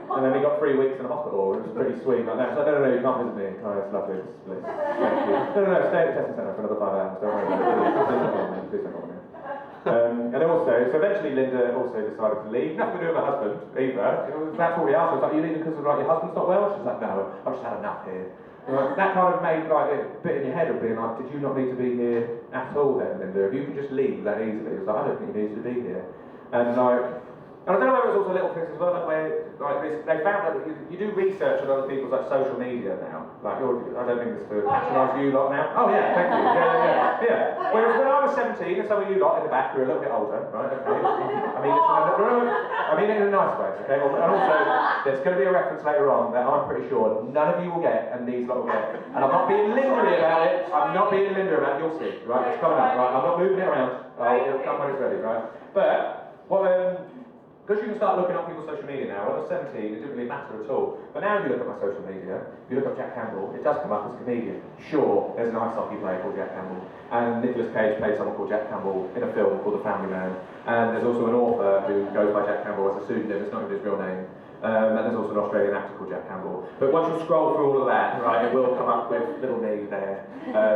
And then he got 3 weeks in the hospital, which was pretty sweet like that. So no, you can't visit me. Oh, it's lovely, it's bliss. Thank you. No, stay at the testing centre for another 5 hours, don't worry about it. Please don't bother me. And also, so eventually Linda also decided to leave. Nothing to do with her husband, either. That's what we asked her. I was like, are you leaving because like, your husband's not well? She's like, no, I've just had enough here. That kind of made like a bit in your head of being like, did you not need to be here at all then, Linda? If you could just leave that easily. It was like, I don't think you needed to be here. And like, and I don't know whether it was sorts of little things as well, like where like this, they found that you do research on other people's like social media now. Like I don't mean this to patronise you lot now. Oh yeah, thank you. Yeah. Whereas when I was 17, and some of you lot in the back who are a little bit older, right? Okay. I mean it in a nice way, okay? And also, there's going to be a reference later on that I'm pretty sure none of you will get, and these lot will get. And I'm not being lingery about it. I'm not being lingery about it. You'll see, right? It's coming up, right? I'm not moving it around. It'll come when it's ready, right? But because you can start looking up people's social media now. When I was 17, it didn't really matter at all. But now if you look at my social media, if you look up Jack Campbell, it does come up as a comedian. Sure, there's an ice hockey player called Jack Campbell, and Nicolas Cage played someone called Jack Campbell in a film called The Family Man, and there's also an author who goes by Jack Campbell as a pseudonym, it's not even his real name. And there's also an Australian actor called Jack Campbell. But once you scroll through all of that, right, it will come up with little me there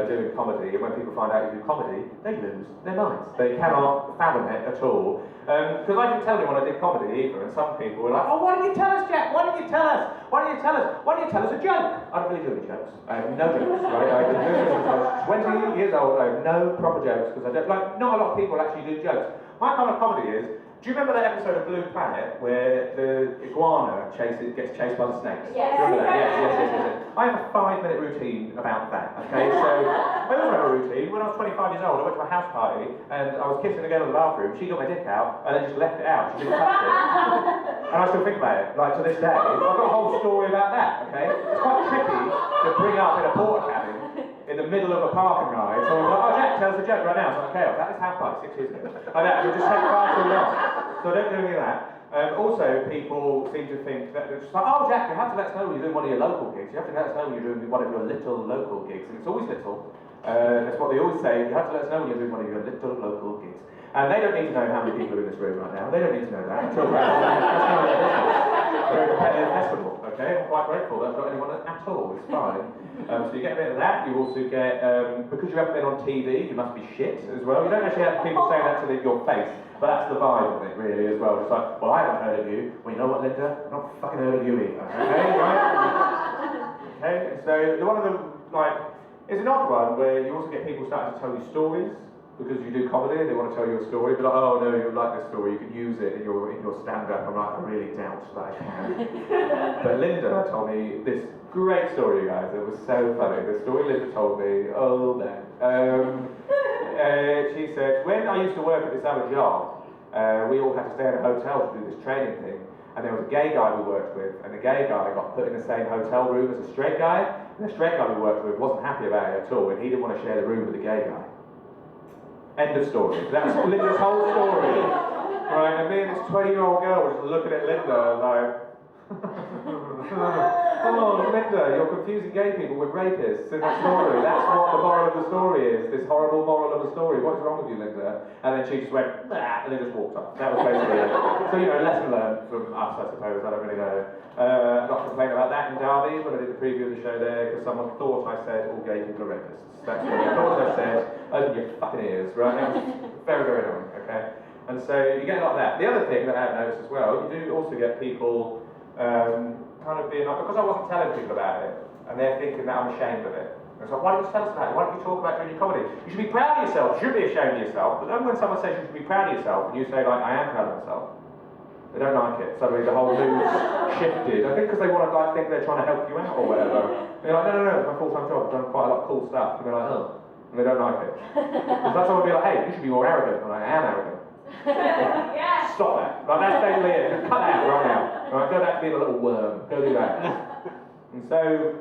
doing comedy. And when people find out you do comedy, they lose their minds. They cannot fathom it at all. Because I didn't tell anyone I did comedy either. And some people were like, oh, why didn't you tell us, Jack? Why didn't you tell us? Why didn't you tell us? Why didn't you tell us a joke? I don't really do any jokes. I have no jokes, right? I've been doing this since I was 20 years old. I have no proper jokes because I don't like. Not a lot of people actually do jokes. My kind of comedy is. Do you remember that episode of Blue Planet where the iguana gets chased by the snakes? Yes. Do you remember that? Yes. I have a 5-minute routine about that, okay? So, I also have a routine. When I was 25 years old, I went to a house party and I was kissing a girl in the bathroom. She got my dick out and then just left it out. She didn't touch it. And I still think about it, like to this day. I've got a whole story about that, okay? It's quite tricky to bring up in a porta cabin in the middle of a parking ride. So I was like, oh, Jack, tell us a joke right now. So I'm like, okay, I was at this house party 6 years ago. Like that, it would just take far too long. So I don't do any of that. Also, people seem to think that they're just like, oh, Jack, you have to let us know when you're doing one of your local gigs. You have to let us know when you're doing one of your little local gigs. And it's always little. That's what they always say. You have to let us know when you're doing one of your little local gigs. And they don't need to know how many people are in this room right now. They don't need to know that. That's none of their business. A very competitive festival, okay? I'm quite grateful that I've got anyone at all. It's fine. So you get a bit of that. You also get, because you haven't been on TV, you must be shit as well. You don't actually have people saying that to your face, but that's the vibe of it, really, as well. It's like, well, I haven't heard of you. Well, you know what, Linda? I've not fucking heard of you either. Okay, right? Okay, so one of them, like, is an odd one where you also get people starting to tell you stories. Because you do comedy, they want to tell you a story, but like, oh no, you like this story, you can use it in your stand-up. I'm like, I really doubt that I can. But Linda told me this great story, you guys. It was so funny. The story Linda told me, oh man. She said, when I used to work at this other job, we all had to stay in a hotel to do this training thing. And there was a gay guy we worked with, and the gay guy got put in the same hotel room as a straight guy, and the straight guy we worked with wasn't happy about it at all, and he didn't want to share the room with the gay guy. End of story. That's Linda's whole story. Right, and me and this 20-year-old girl were just looking at Linda like, oh, Linda, you're confusing gay people with rapists in that story. That's what the moral of the story is, this horrible moral of the story. What's wrong with you, Linda? And then she just went, nah, and then just walked off. That was basically it. So, you know, lesson learned from us, I suppose. I don't really know. I got to complain about that in Derby when I did the preview of the show there, because someone thought I said all gay people are rapists. That's what I thought I said. Open your fucking ears, right? That was very, very annoying, okay? And so you get a lot of that. The other thing that I have noticed as well, you do also get people kind of being like, because I wasn't telling people about it, and they're thinking that I'm ashamed of it. And it's like, why don't you tell us about it? Why don't you talk about doing your comedy? You should be proud of yourself. You should be ashamed of yourself. But then when someone says you should be proud of yourself, and you say, like, I am proud of myself, they don't like it. Suddenly the whole mood's shifted. I think because they want to like think they're trying to help you out or whatever. And you're like, no, it's my full-time job. I've done quite a lot of cool stuff. And they're like, oh. And they don't like it. Because that's someone will be like, hey, you should be more arrogant. And I am arrogant. Yeah. Stop that. Right, that's basically it. Just cut that out right now. Right, go back to being a little worm. Go do that. And so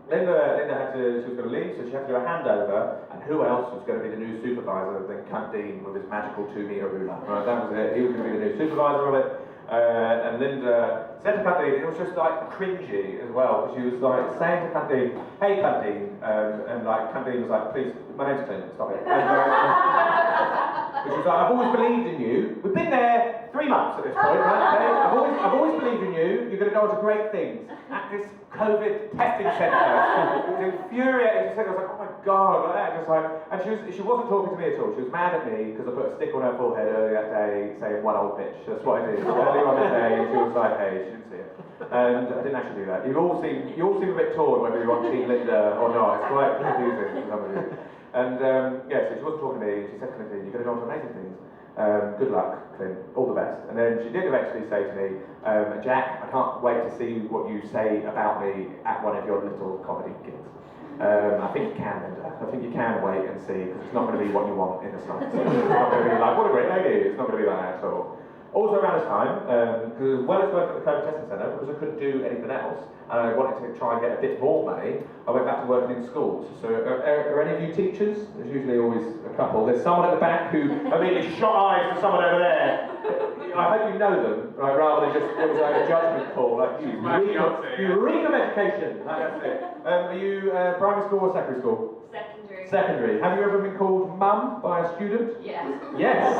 Linda had to, she was going to leave, so she had to do a handover, and who else was going to be the new supervisor than Cunt Dean with his magical 2-metre ruler? Right, that was it. He was going to be the new supervisor of it. And Linda said to Cunt Dean, it was just like cringy as well, because she was like saying to Cunt Dean, hey Cunt Dean, and like Cunt Dean was like, please, my name's Clint, stop it. And she was like, I've always believed in you. We've been there 3 months at this point, right? Okay? I've always believed in you. You're going to go on to great things at this COVID testing centre. It was infuriating. I was like, oh my god, like that. Just like, and she wasn't talking to me at all. She was mad at me because I put a stick on her forehead earlier that day saying one old bitch. That's what I did. Earlier on that day, she was like, hey, she didn't see it. And I didn't actually do that. You all seem a bit torn whether you're on Team Linda or not. It's quite confusing for some of you. And yeah, so she wasn't talking to me. She said to me, you're going to go on to amazing things. Good luck, Clint, all the best. And then she did eventually say to me, Jack, I can't wait to see what you say about me at one of your little comedy gigs. I think you can, Linda. I think you can wait and see, because it's not going to be what you want in the slides. It's not going to be like, what a great lady. It's not going to be like that at all. Also around this time, because as well as working at the COVID testing centre, because I couldn't do anything else, and I wanted to try and get a bit more money, I went back to working in schools. So are any of you teachers? There's usually always a couple. There's someone at the back who immediately shot eyes to someone over there. I hope you know them, right, rather than just, it was like a judgment call, like you reek of education. That's it. Are you primary school or secondary school? Secondary. Secondary. Have you ever been called mum by a student? Yes. Yes.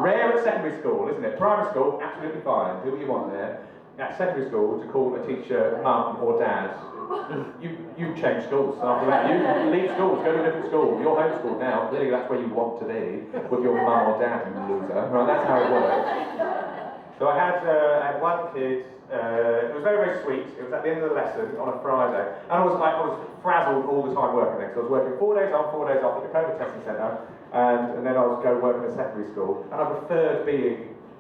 Rare at secondary school, isn't it? Primary school, absolutely fine. Do what you want there. At secondary school, to call a teacher mum or dad, you change schools after that. You leave schools, go to a different school. You're homeschooled now. Clearly, that's where you want to be with your mum or dad, you loser. Right? That's how it works. So I had one kid. It was very, very sweet. It was at the end of the lesson on a Friday, and I was frazzled all the time working there. So I was working 4 days on, 4 days off at the COVID testing centre, and then I was going to work in a secondary school. And I preferred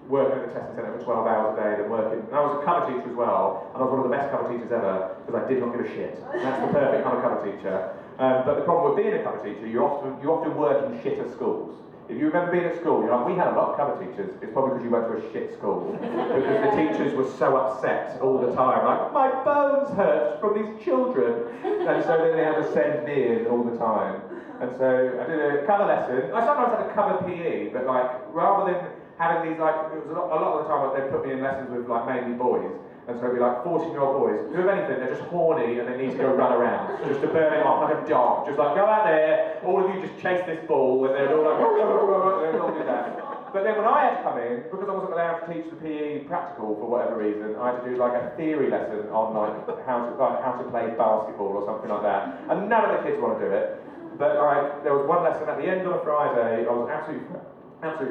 working at the testing centre for 12 hours a day than working. And I was a cover teacher as well, and I was one of the best cover teachers ever because I did not give a shit. And that's the perfect kind of cover teacher. But the problem with being a cover teacher, you often work in shitter schools. If you remember being at school, you're like, we had a lot of cover teachers. It's probably because you went to a shit school. Because the teachers were so upset all the time. Like, my bones hurt from these children. And so then they had to send me in all the time. And so I did a cover lesson. I sometimes had a cover PE, but like, rather than having these, like, it was a lot of the time they put me in lessons with like mainly boys. And so it'd be like 14-year-old boys who, if anything, they're just horny and they need to go run around just to burn it off like a dog. Just like, go out there, all of you just chase this ball, and they're all like, they'll all do that. But then when I had to come in, because I wasn't allowed to teach the PE practical for whatever reason, I had to do like a theory lesson on like how to play basketball or something like that. And none of the kids want to do it. But like, there was one lesson at the end on a Friday. I was absolutely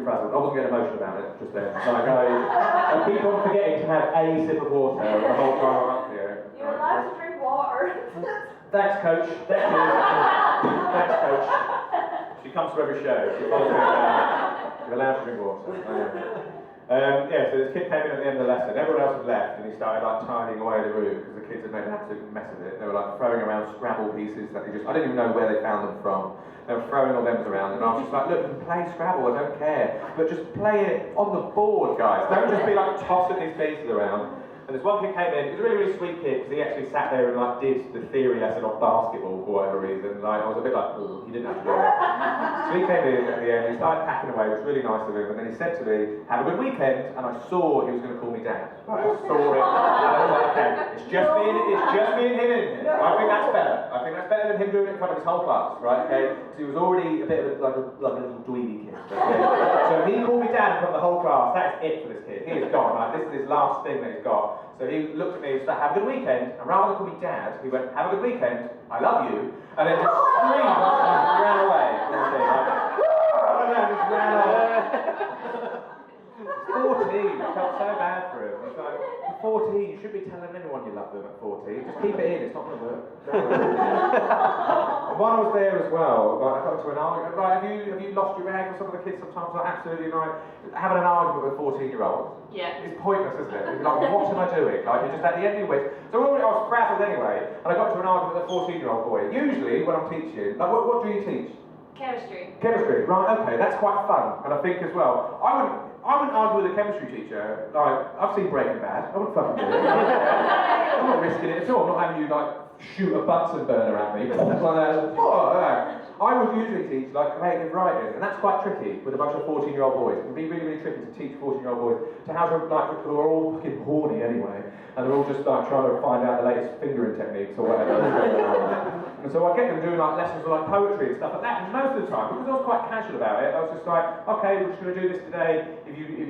frazzled. I wasn't getting emotional about it just then. Like I keep on forgetting to have a sip of water the whole time I'm up here. You're allowed to drink water. Thanks, coach. Thank you. Thanks, coach. She comes to every show. She follows me around. She's allowed to drink water. Yeah, so this kid came in at the end of the lesson. Everyone else had left, and he started like tidying away the room because the kids had made an absolute mess of it. They were like throwing around Scrabble pieces that I didn't even know where they found them from. They were throwing all them around, and I was just like, look, you can play Scrabble, I don't care, but just play it on the board, guys. Don't just be like tossing these pieces around. And this one kid came in. He was a really, really sweet kid because he actually sat there and like did the theory lesson on basketball for whatever reason. Like I was a bit like, ugh, he didn't have to do it. So he came in at the end. He started packing away. It was really nice of him. And then he said to me, "Have a good weekend." And I saw he was going to call me dad. I saw it. And I was like, okay, it's just me and him in here. I think that's better. I think that's better than him doing it in front of his whole class, right? Okay. So he was already a bit of like a little dweeby kid. Okay? So he called me dad in front of the whole class. That's it for this kid. He is gone. Right? This is his last thing that he's got. So he looked at me and said, "Have a good weekend." And rather than call me dad, he went, "Have a good weekend. I love you." And then just screamed and ran away. Just ran away. 14. I felt so bad for him. It's like, you're 14. You should be telling everyone you love them at 14. Just keep it in. It's not going to work. And while I was there as well, like, I got into an argument. Like, have you lost your rag with some of the kids sometimes? Like, absolutely, like, having an argument with a 14-year-old. Yeah. It's pointless, isn't it? It's like, what am I doing? Like, you're just at the end of your wits. So I was frazzled anyway, and I got into an argument with a 14-year-old boy. Usually, when I'm teaching, like, what do you teach? Chemistry. Chemistry, right, okay, that's quite fun. And I think as well, I wouldn't argue with a chemistry teacher. Like, I've seen Breaking Bad. I wouldn't fucking do it. I'm not risking it at all. I'm not having you, like, shoot a Bunsen burner at me. I would usually teach, like, creative writing, and that's quite tricky with a bunch of 14-year-old boys. It can be really, really tricky to teach 14-year-old boys to how to, like, who are all fucking horny anyway, and they're all just, like, trying to find out the latest fingering techniques or whatever. And so I get them doing, like, lessons of, like, poetry and stuff like that, and most of the time, because I was quite casual about it, I was just like, okay, we're just going to do this today. If you can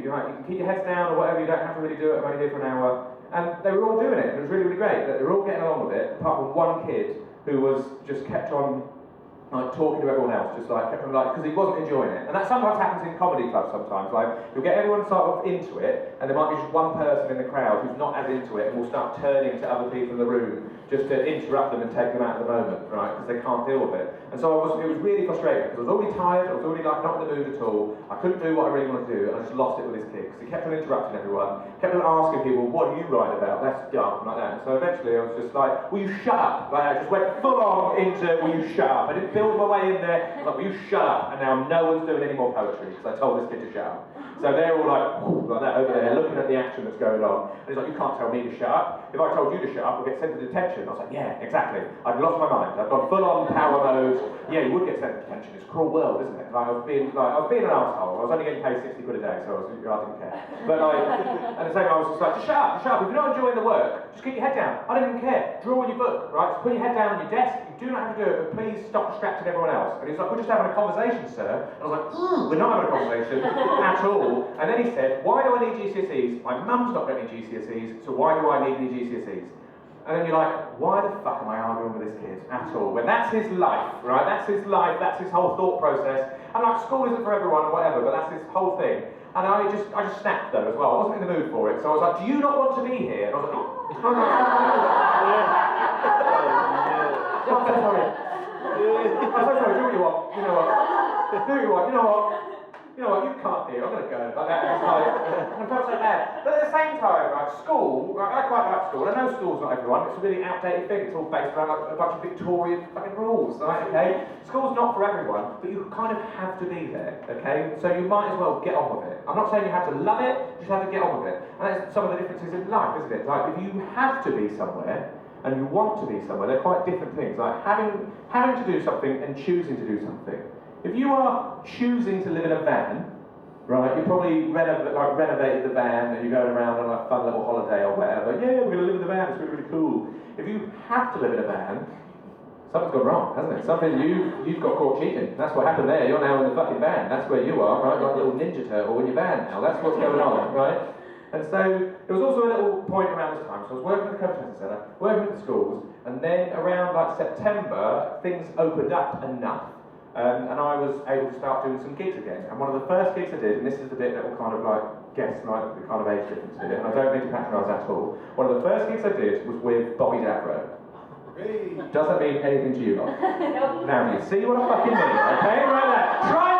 keep your heads down or whatever, you don't have to really do it. I'm only here for an hour. And they were all doing it, and it was really, really great. They were all getting along with it, apart from one kid who was just kept on like talking to everyone else, just like kept him like, because he wasn't enjoying it. And that sometimes happens in comedy clubs sometimes, like you'll get everyone sort of into it, and there might be just one person in the crowd who's not as into it and will start turning to other people in the room just to interrupt them and take them out of the moment, right, because they can't deal with it. And so it was really frustrating, because I was already tired, I was already like not in the mood at all, I couldn't do what I really wanted to do, and I just lost it with this kid, because he kept on interrupting everyone, kept on asking people, what are you writing about, that's dumb, like that. And so eventually I was just like, will you shut up? Like I just went full on into, will you shut up? I didn't build my way in there, I was like, will you shut up? And now no one's doing any more poetry, because I told this kid to shut up. So they're all like that over there, looking at the action that's going on. And he's like, you can't tell me to shut up. If I told you to shut up, we'll get sent to detention. I was like, yeah, exactly. I'd lost my mind. I'd gone full on power mode. Yeah, you would get sent to detention. It's a cruel world, isn't it? Like, I was being an arsehole. I was only getting paid 60 quid a day, so I didn't care. But like, at the same time, I was just like, just shut up. If you're not enjoying the work, just keep your head down. I don't even care. Draw in your book, right? Just put your head down on your desk. You do not have to do it, but please stop distracting everyone else. And he was like, we're just having a conversation, sir. And I was like, we're not having a conversation at all. And then he said, why do I need GCSEs? My mum's not got any GCSEs, so why do I need any GCSEs? And then you're like, why the fuck am I arguing with this kid at all? When that's his life, right? That's his life, that's his whole thought process. And like, school isn't for everyone or whatever, but that's his whole thing. And I just snapped though as well. I wasn't in the mood for it, so I was like, do you not want to be here? And I was like, oh, I'm so sorry. I'm so sorry, do what you want. You know what? Do what you want. You know what, you can't be here, I'm going to go. Like that, it's like, I felt so bad. But at the same time, like school, like, I quite like school. I know school's not everyone, it's a really outdated thing. It's all based around like a bunch of Victorian fucking rules, right, okay? School's not for everyone, but you kind of have to be there, okay? So you might as well get on with it. I'm not saying you have to love it, you just have to get on with it. And that's some of the differences in life, isn't it? Like, if you have to be somewhere, and you want to be somewhere, they're quite different things. Like having to do something and choosing to do something. If you are choosing to live in a van, right, you probably renovated the van and you're going around on a fun little holiday or whatever. Yeah, we're going to live in the van, it's really, really cool. If you have to live in a van, something's gone wrong, hasn't it? You've got caught cheating. That's what happened there. You're now in the fucking van. That's where you are, right? Like a little Ninja Turtle in your van now. That's what's going on, right? And so there was also a little point around this time. So I was working at the Copenhagen Centre, working with the schools, and then around like September, things opened up enough. And I was able to start doing some gigs again. And one of the first gigs I did, and this is the bit that will kind of like guess like the kind of age difference in it, and I don't mean to patronise at all. One of the first gigs I did was with Bobby Davro. Hey. Doesn't mean anything to you lot. Nope. Now you see what I fucking mean, okay? Right there. Try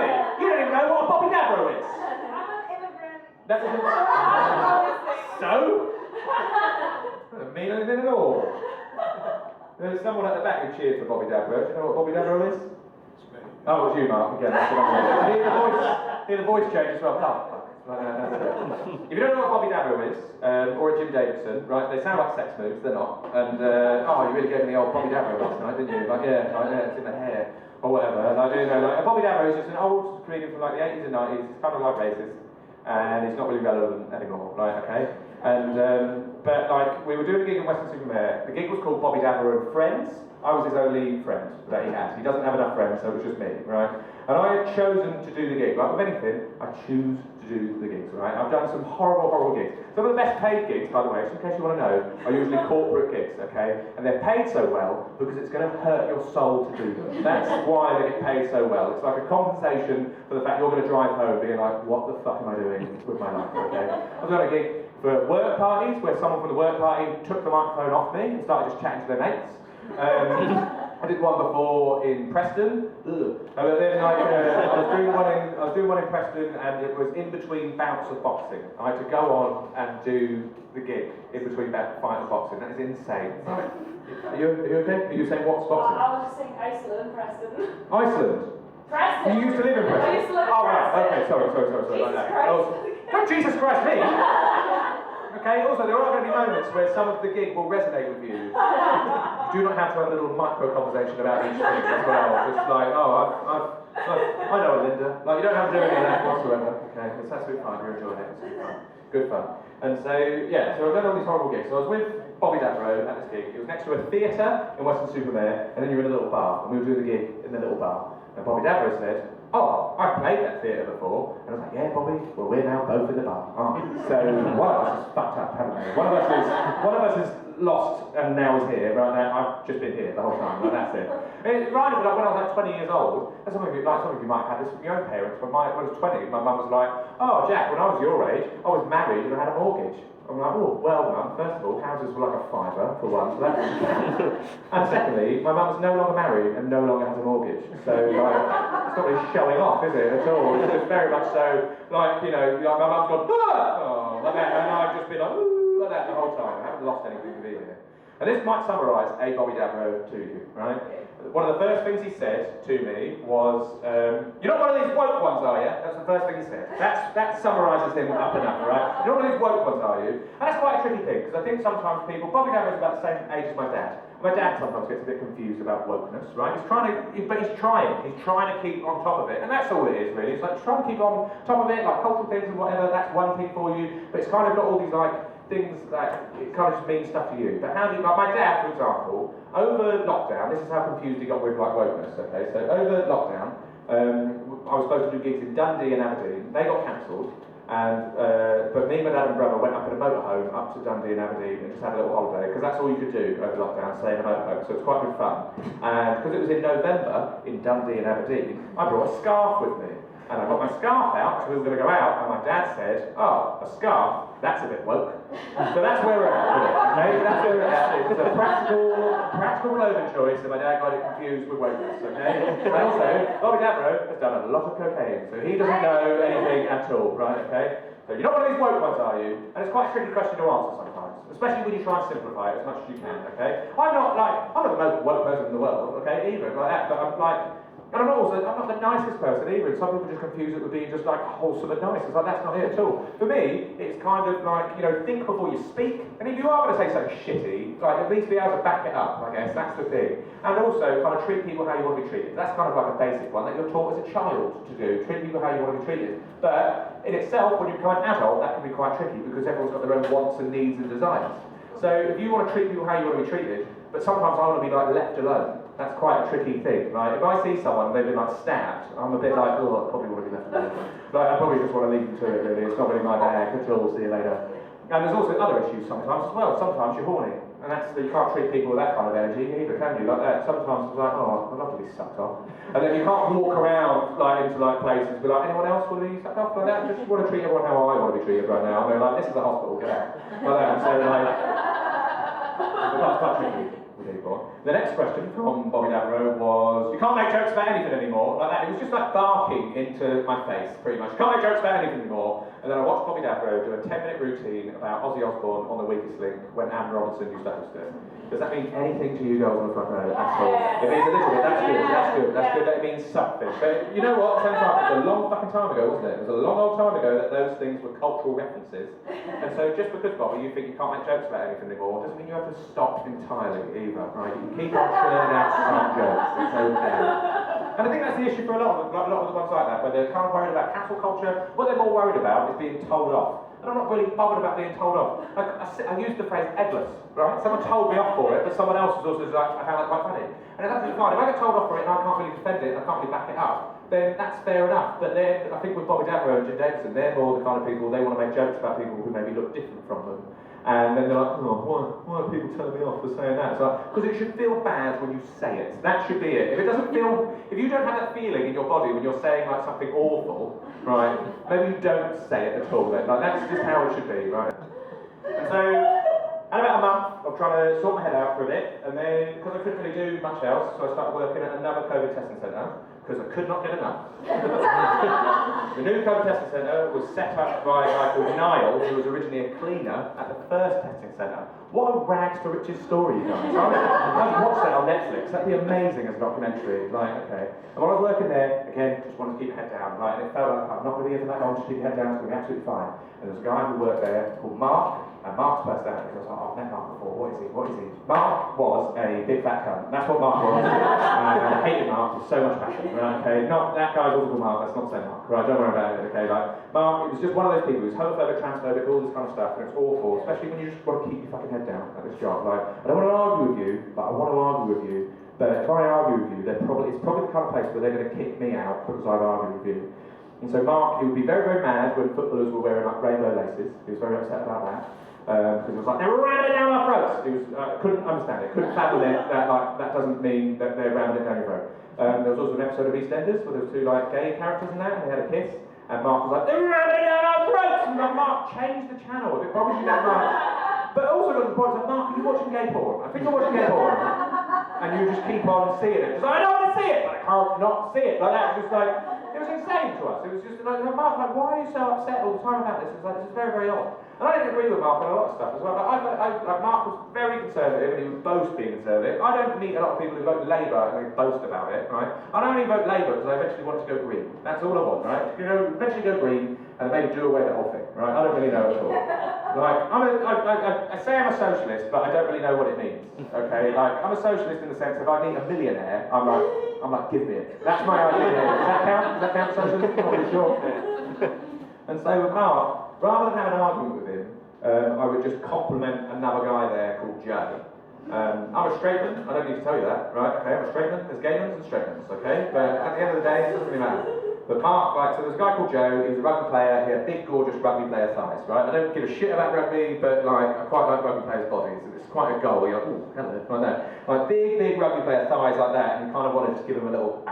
me! You don't even know what a Bobby Davro is. I'm an immigrant. That doesn't So? Doesn't mean anything at all. There's someone at the back who cheered for Bobby Davro. Do you know what Bobby Davro is? Oh, it was you, Mark, again. Hear the voice change as well. Oh, fuck. If you don't know what Bobby Davro is, or a Jim Davidson, right, they sound like sex moves, they're not. And, oh, you really gave me the old Bobby Davro last night, didn't you? Like, yeah, it's in the hair, or whatever. And I do know, like, Bobby Davro is just an old comedian from, like, the 80s and 90s. He's kind of like racist, and he's not really relevant anymore, right, okay? And, but, like, we were doing a gig in Weston-super-Mare. The gig was called Bobby Davro and Friends. I was his only friend that he had. He doesn't have enough friends, so it was just me, right? And I had chosen to do the gig. Like with anything, I choose to do the gigs, right? I've done some horrible, horrible gigs. Some of the best paid gigs, by the way, just in case you want to know, are usually corporate gigs, okay? And they're paid so well because it's going to hurt your soul to do them. That's why they get paid so well. It's like a compensation for the fact you're going to drive home being like, what the fuck am I doing with my life, okay? I've done a gig for work parties where someone from the work party took the microphone off me and started just chatting to their mates. I did one before in Preston. And then like, I was doing one in Preston, and it was in between bouts of boxing. I had to go on and do the gig in between fights of boxing. That is insane. Are you okay? Are you saying what's boxing? I was just saying Iceland, Preston. Iceland? Preston! You used to live in Preston? I used to live in Preston. Preston. Okay, sorry. Jesus Like that. Christ. Don't Jesus Christ me! Okay, also there are going to be moments where some of the gig will resonate with you. You do not have to have a little micro conversation about each thing as well. Just like, I know Linda. Like, you don't have to do any of that whatsoever. Okay, it's absolutely fine. You're enjoying it. It's good fun. Good fun. And so, yeah, so I've done all these horrible gigs. So I was with Bobby Davro at this gig. It was next to a theatre in Weston-super-Mare, and then you were in a little bar, and we were doing the gig in the little bar. And Bobby Davro said, oh, I've played that theatre before. And I was like, yeah, Bobby, well, we're now both in the bar, aren't we? So one of us is fucked up, haven't we? One of us is lost and now is here. Right now, I've just been here the whole time. Like, that's it. It reminded me, like when I was like 20 years old. And some of you might have had this from your own parents. When I was 20, my mum was like, "Oh, Jack, when I was your age, I was married and I had a mortgage." I'm like, "Oh, well, Mum, first of all, houses were like a fiver for one, so that didn't count. And secondly, my mum's no longer married and no longer has a mortgage. So, like, it's not really showing off, is it, at all? It's just very much so, like, you know, like my mum's gone, "Ah!" Oh, like that, and I've just been like, "Ooh," like that the whole time. I haven't lost anything to be here. And this might summarise a Bobby Davro to you, right? One of the first things he said to me was, "You're not one of these woke ones, are you?" That's the first thing he said. That summarises him up and up, right? "You're not one of these woke ones, are you?" And that's quite a tricky thing, because I think sometimes Bobby Davro's about the same age as my dad. My dad sometimes gets a bit confused about wokeness, right? He's trying to keep on top of it, and that's all it is, really. It's like trying to keep on top of it, like cultural things and whatever, that's one thing for you, but it's kind of got all these, like, things that it kind of just means stuff to you. But how do you, like my dad, for example, over lockdown, this is how confused he got with like wokeness, okay? So over lockdown, I was supposed to do gigs in Dundee and Aberdeen. They got cancelled, and but me, my dad and brother went up in a motorhome up to Dundee and Aberdeen and just had a little holiday, because that's all you could do over lockdown, stay in a motorhome, so it's quite good fun. And because it was in November in Dundee and Aberdeen, I brought a scarf with me. And I got my scarf out, because we were going to go out, and my dad said, "Oh, a scarf? That's a bit woke." So that's where we're at with it, okay? That's where we're at. It was a practical clothing choice, and my dad got it confused with wokeness, okay? And also, Bobby Davro has done a lot of cocaine, so he doesn't know anything at all, right, okay? So you're not one of these woke ones, are you? And it's quite a tricky question to answer sometimes, especially when you try and simplify it as much as you can, okay? I'm not the most woke person in the world, okay, either, like that, but I'm like, and I'm not the nicest person either, and some people just confuse it with being just like wholesome and nice. It's like, that's not it at all. For me, it's kind of like, you know, think before you speak, and if you are going to say something shitty, like at least be able to back it up, I guess, that's the thing. And also, kind of treat people how you want to be treated. That's kind of like a basic one that you're taught as a child to do, treat people how you want to be treated. But in itself, when you become an adult, that can be quite tricky, because everyone's got their own wants and needs and desires. So if you want to treat people how you want to be treated, but sometimes I want to be like left alone, that's quite a tricky thing, right? If I see someone and they've been like stabbed, I'm a bit like, oh, I probably want to be left alone. Like, I probably just want to leave them to it, really. It's not really my bag at all, see you later. And there's also other issues sometimes as well. Sometimes you're horny, and that's, you can't treat people with that kind of energy either, can you? Like that. Sometimes it's like, oh, I'd love to be sucked off. And then you can't walk around like into like places and be like, anyone else want to be sucked off like that? I just want to treat everyone how I want to be treated right now. And they're like, this is a hospital, get out. Like that. So like, that's quite tricky. The next question from Bobby Davro was, "You can't make jokes about anything anymore," like that. It was just like barking into my face, pretty much. "You can't make jokes about anything anymore." And then I watched Bobby Davro do a 10-minute routine about Ozzy Osbourne on The Weakest Link when Anne Robinson used to host it. Does that mean anything to you girls on the front row at all? It means a little bit. That's good that it means something. But you know what? Same time, it was a long fucking time ago, wasn't it? It was a long old time ago that those things were cultural references. And so just because, Bobby, you think you can't make jokes about anything anymore, doesn't mean you have to stop entirely either, right? You can keep on churning out some jokes. It's okay. And I think that's the issue for a lot of the ones like that, where they're kind of worried about cancel culture. What they're more worried about is being told off. And I'm not really bothered about being told off. I used the phrase headless, right? Someone told me off for it, but someone else was also like, I found that quite funny. And it's absolutely fine. If I get told off for it and I can't really defend it, and I can't really back it up, then that's fair enough. But then, I think with Bobby Davro and Jim Davidson, they're more the kind of people, they want to make jokes about people who maybe look different from them. And then they're like, oh, why are people telling me off for saying that? So, because it should feel bad when you say it. That should be it. If it doesn't feel, if you don't have that feeling in your body when you're saying like something awful, right, maybe you don't say it at all then. Like, that's just how it should be, right? And so, in about a month of trying to sort my head out for a bit, and then, because I couldn't really do much else, so I started working at another COVID testing centre, because I could not get enough. The new COVID testing centre was set up by a guy called Niall, who was originally a cleaner at the first testing centre. What a rags to riches story, you guys. I've watched that on Netflix. That'd be amazing as a documentary. Like, okay. And when I was working there, again, just wanted to keep my head down. Right? And it felt like, I'm not going to be here for that long, just keep your head down, it's going to be absolutely fine. And there was a guy who worked there called Mark, and Mark's personality, because I was like, oh, I've met Mark before, what is he? Mark was a big fat cunt. That's what Mark was. And I hated Mark with so much passion, right, okay? Not, that guy's also called Mark, let's not say Mark, right, don't worry about it, okay? Like, Mark, it was just one of those people who's homophobic, transphobic, all this kind of stuff, and it's awful, especially when you just want to keep your fucking head down at this job. Like, I don't want to argue with you, but I want to argue with you, but if I argue with you, it's probably the kind of place where they're going to kick me out because I've argued with you. And so Mark, he would be very, very mad when footballers were wearing like rainbow laces. He was very upset about that. Because was like, they're ramming it down our throats. He was, couldn't understand it, couldn't fathom it, that like, that doesn't mean that they're ramming it down your throat. There was also an episode of EastEnders where there was two like gay characters in that, and they had a kiss, and Mark was like, they're ramming it down our throats! And like, Mark, change the channel, it probably that much. But also got the point, like, Mark, are you watching gay porn? I think you're watching gay porn. And you just keep on seeing it. Just like, I don't want to see it, but I can't not see it. Like that, just like, it was insane to us. It was just like, Mark, like, why are you so upset all the time about this? It's like, this is very, very odd. And I didn't agree with Mark on a lot of stuff as well. Like Mark was very conservative, and he would boast being conservative. I don't meet a lot of people who vote Labour and they boast about it, right? I only vote Labour because I eventually want to go green. That's all I want, right? You know, eventually go green and maybe do away the whole thing, right? I don't really know at all. Like, I say I'm a socialist, but I don't really know what it means, okay? Like, I'm a socialist in the sense if I meet a millionaire, I'm like, give me it. That's my idea. Does that count? Does that count socialism? I'm not really sure. And so with Mark, rather than have an argument with him, I would just compliment another guy there called Joe. I'm a straight man, I don't need to tell you that, right? Okay, I'm a straight man, there's gay men and straight men, okay? But at the end of the day, it doesn't really matter. But Mark, like, so there's a guy called Joe, he was a rugby player, he had big, gorgeous rugby player thighs, right? I don't give a shit about rugby, but like, I quite like rugby players' bodies. It's quite a goal, you're like, ooh, hello, like that. Like, big rugby player thighs like that, and you kind of want to just give him a little, oh,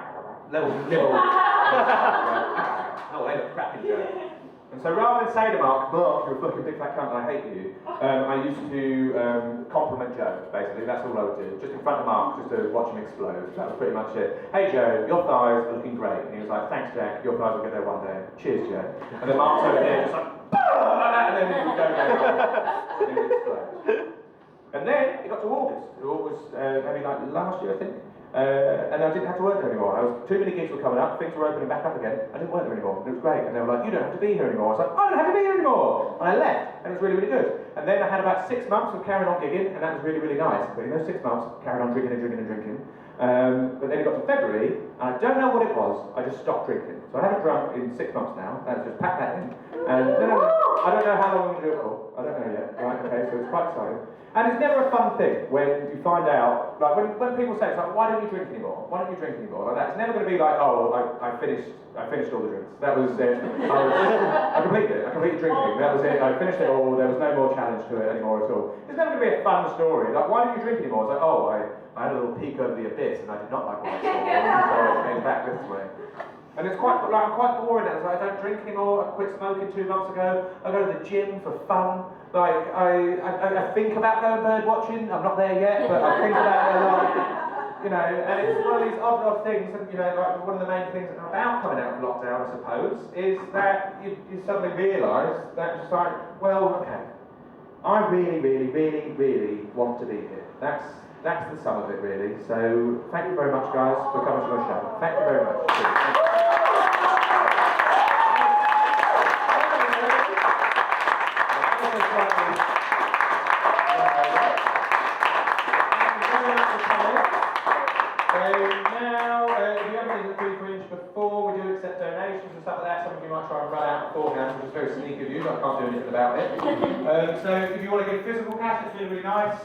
they look cracking, Joe. And so rather than say to Mark, you're a fucking big fat cunt and I hate you, I used to compliment Joe, basically. That's all I would do. Just in front of Mark, just to watch him explode. That was pretty much it. Hey Joe, your thighs are looking great. And he was like, thanks Jack, your thighs will get there one day. Cheers Joe. And then Mark's over there just like, like that, and then he would go down and he would explode. And then it got to August, maybe like last year I think. And I didn't have to work there anymore. Too many gigs were coming up, things were opening back up again. I didn't work there anymore. It was great. And they were like, you don't have to be here anymore. I was like, I don't have to be here anymore. And I left, and it was really, really good. And then I had about 6 months of carrying on gigging, and that was really, really nice. But in those 6 months, carried on drinking and drinking and drinking. But then it got to February, and I don't know what it was, I just stopped drinking. So I haven't drunk in 6 months now. Let's just pack that in. And I don't know how long I'm going to do it for. I don't know yet. Right, okay, so it's quite exciting. And it's never a fun thing when you find out, like when people say, it's like, why don't you drink anymore? Why don't you drink anymore? Like that. It's never going to be like, oh, I finished all the drinks. That was it. I completed drinking. That was it. I finished it all. There was no more challenge to it anymore at all. It's never going to be a fun story. Like, why don't you drink anymore? It's like, oh, I had a little peek over the abyss and I did not like what I saw, so I came back this way. And it's quite, like, I'm quite boring now. Like, I don't drink anymore. I quit smoking 2 months ago. I go to the gym for fun. Like, I think about going bird watching. I'm not there yet, but I think about it a lot. You know, and it's one of these odd things. And you know, like one of the main things about coming out of lockdown, I suppose, is that you suddenly realise that just like, well, okay, I really want to be here. That's the sum of it, really. So thank you very much, guys, for coming to my show. Thank you very much. Before we do accept donations and stuff like that, some of you might try and run out beforehand, which is very sneaky of you, but I can't do anything about it. So if you want to give physical cash, it's really, really nice.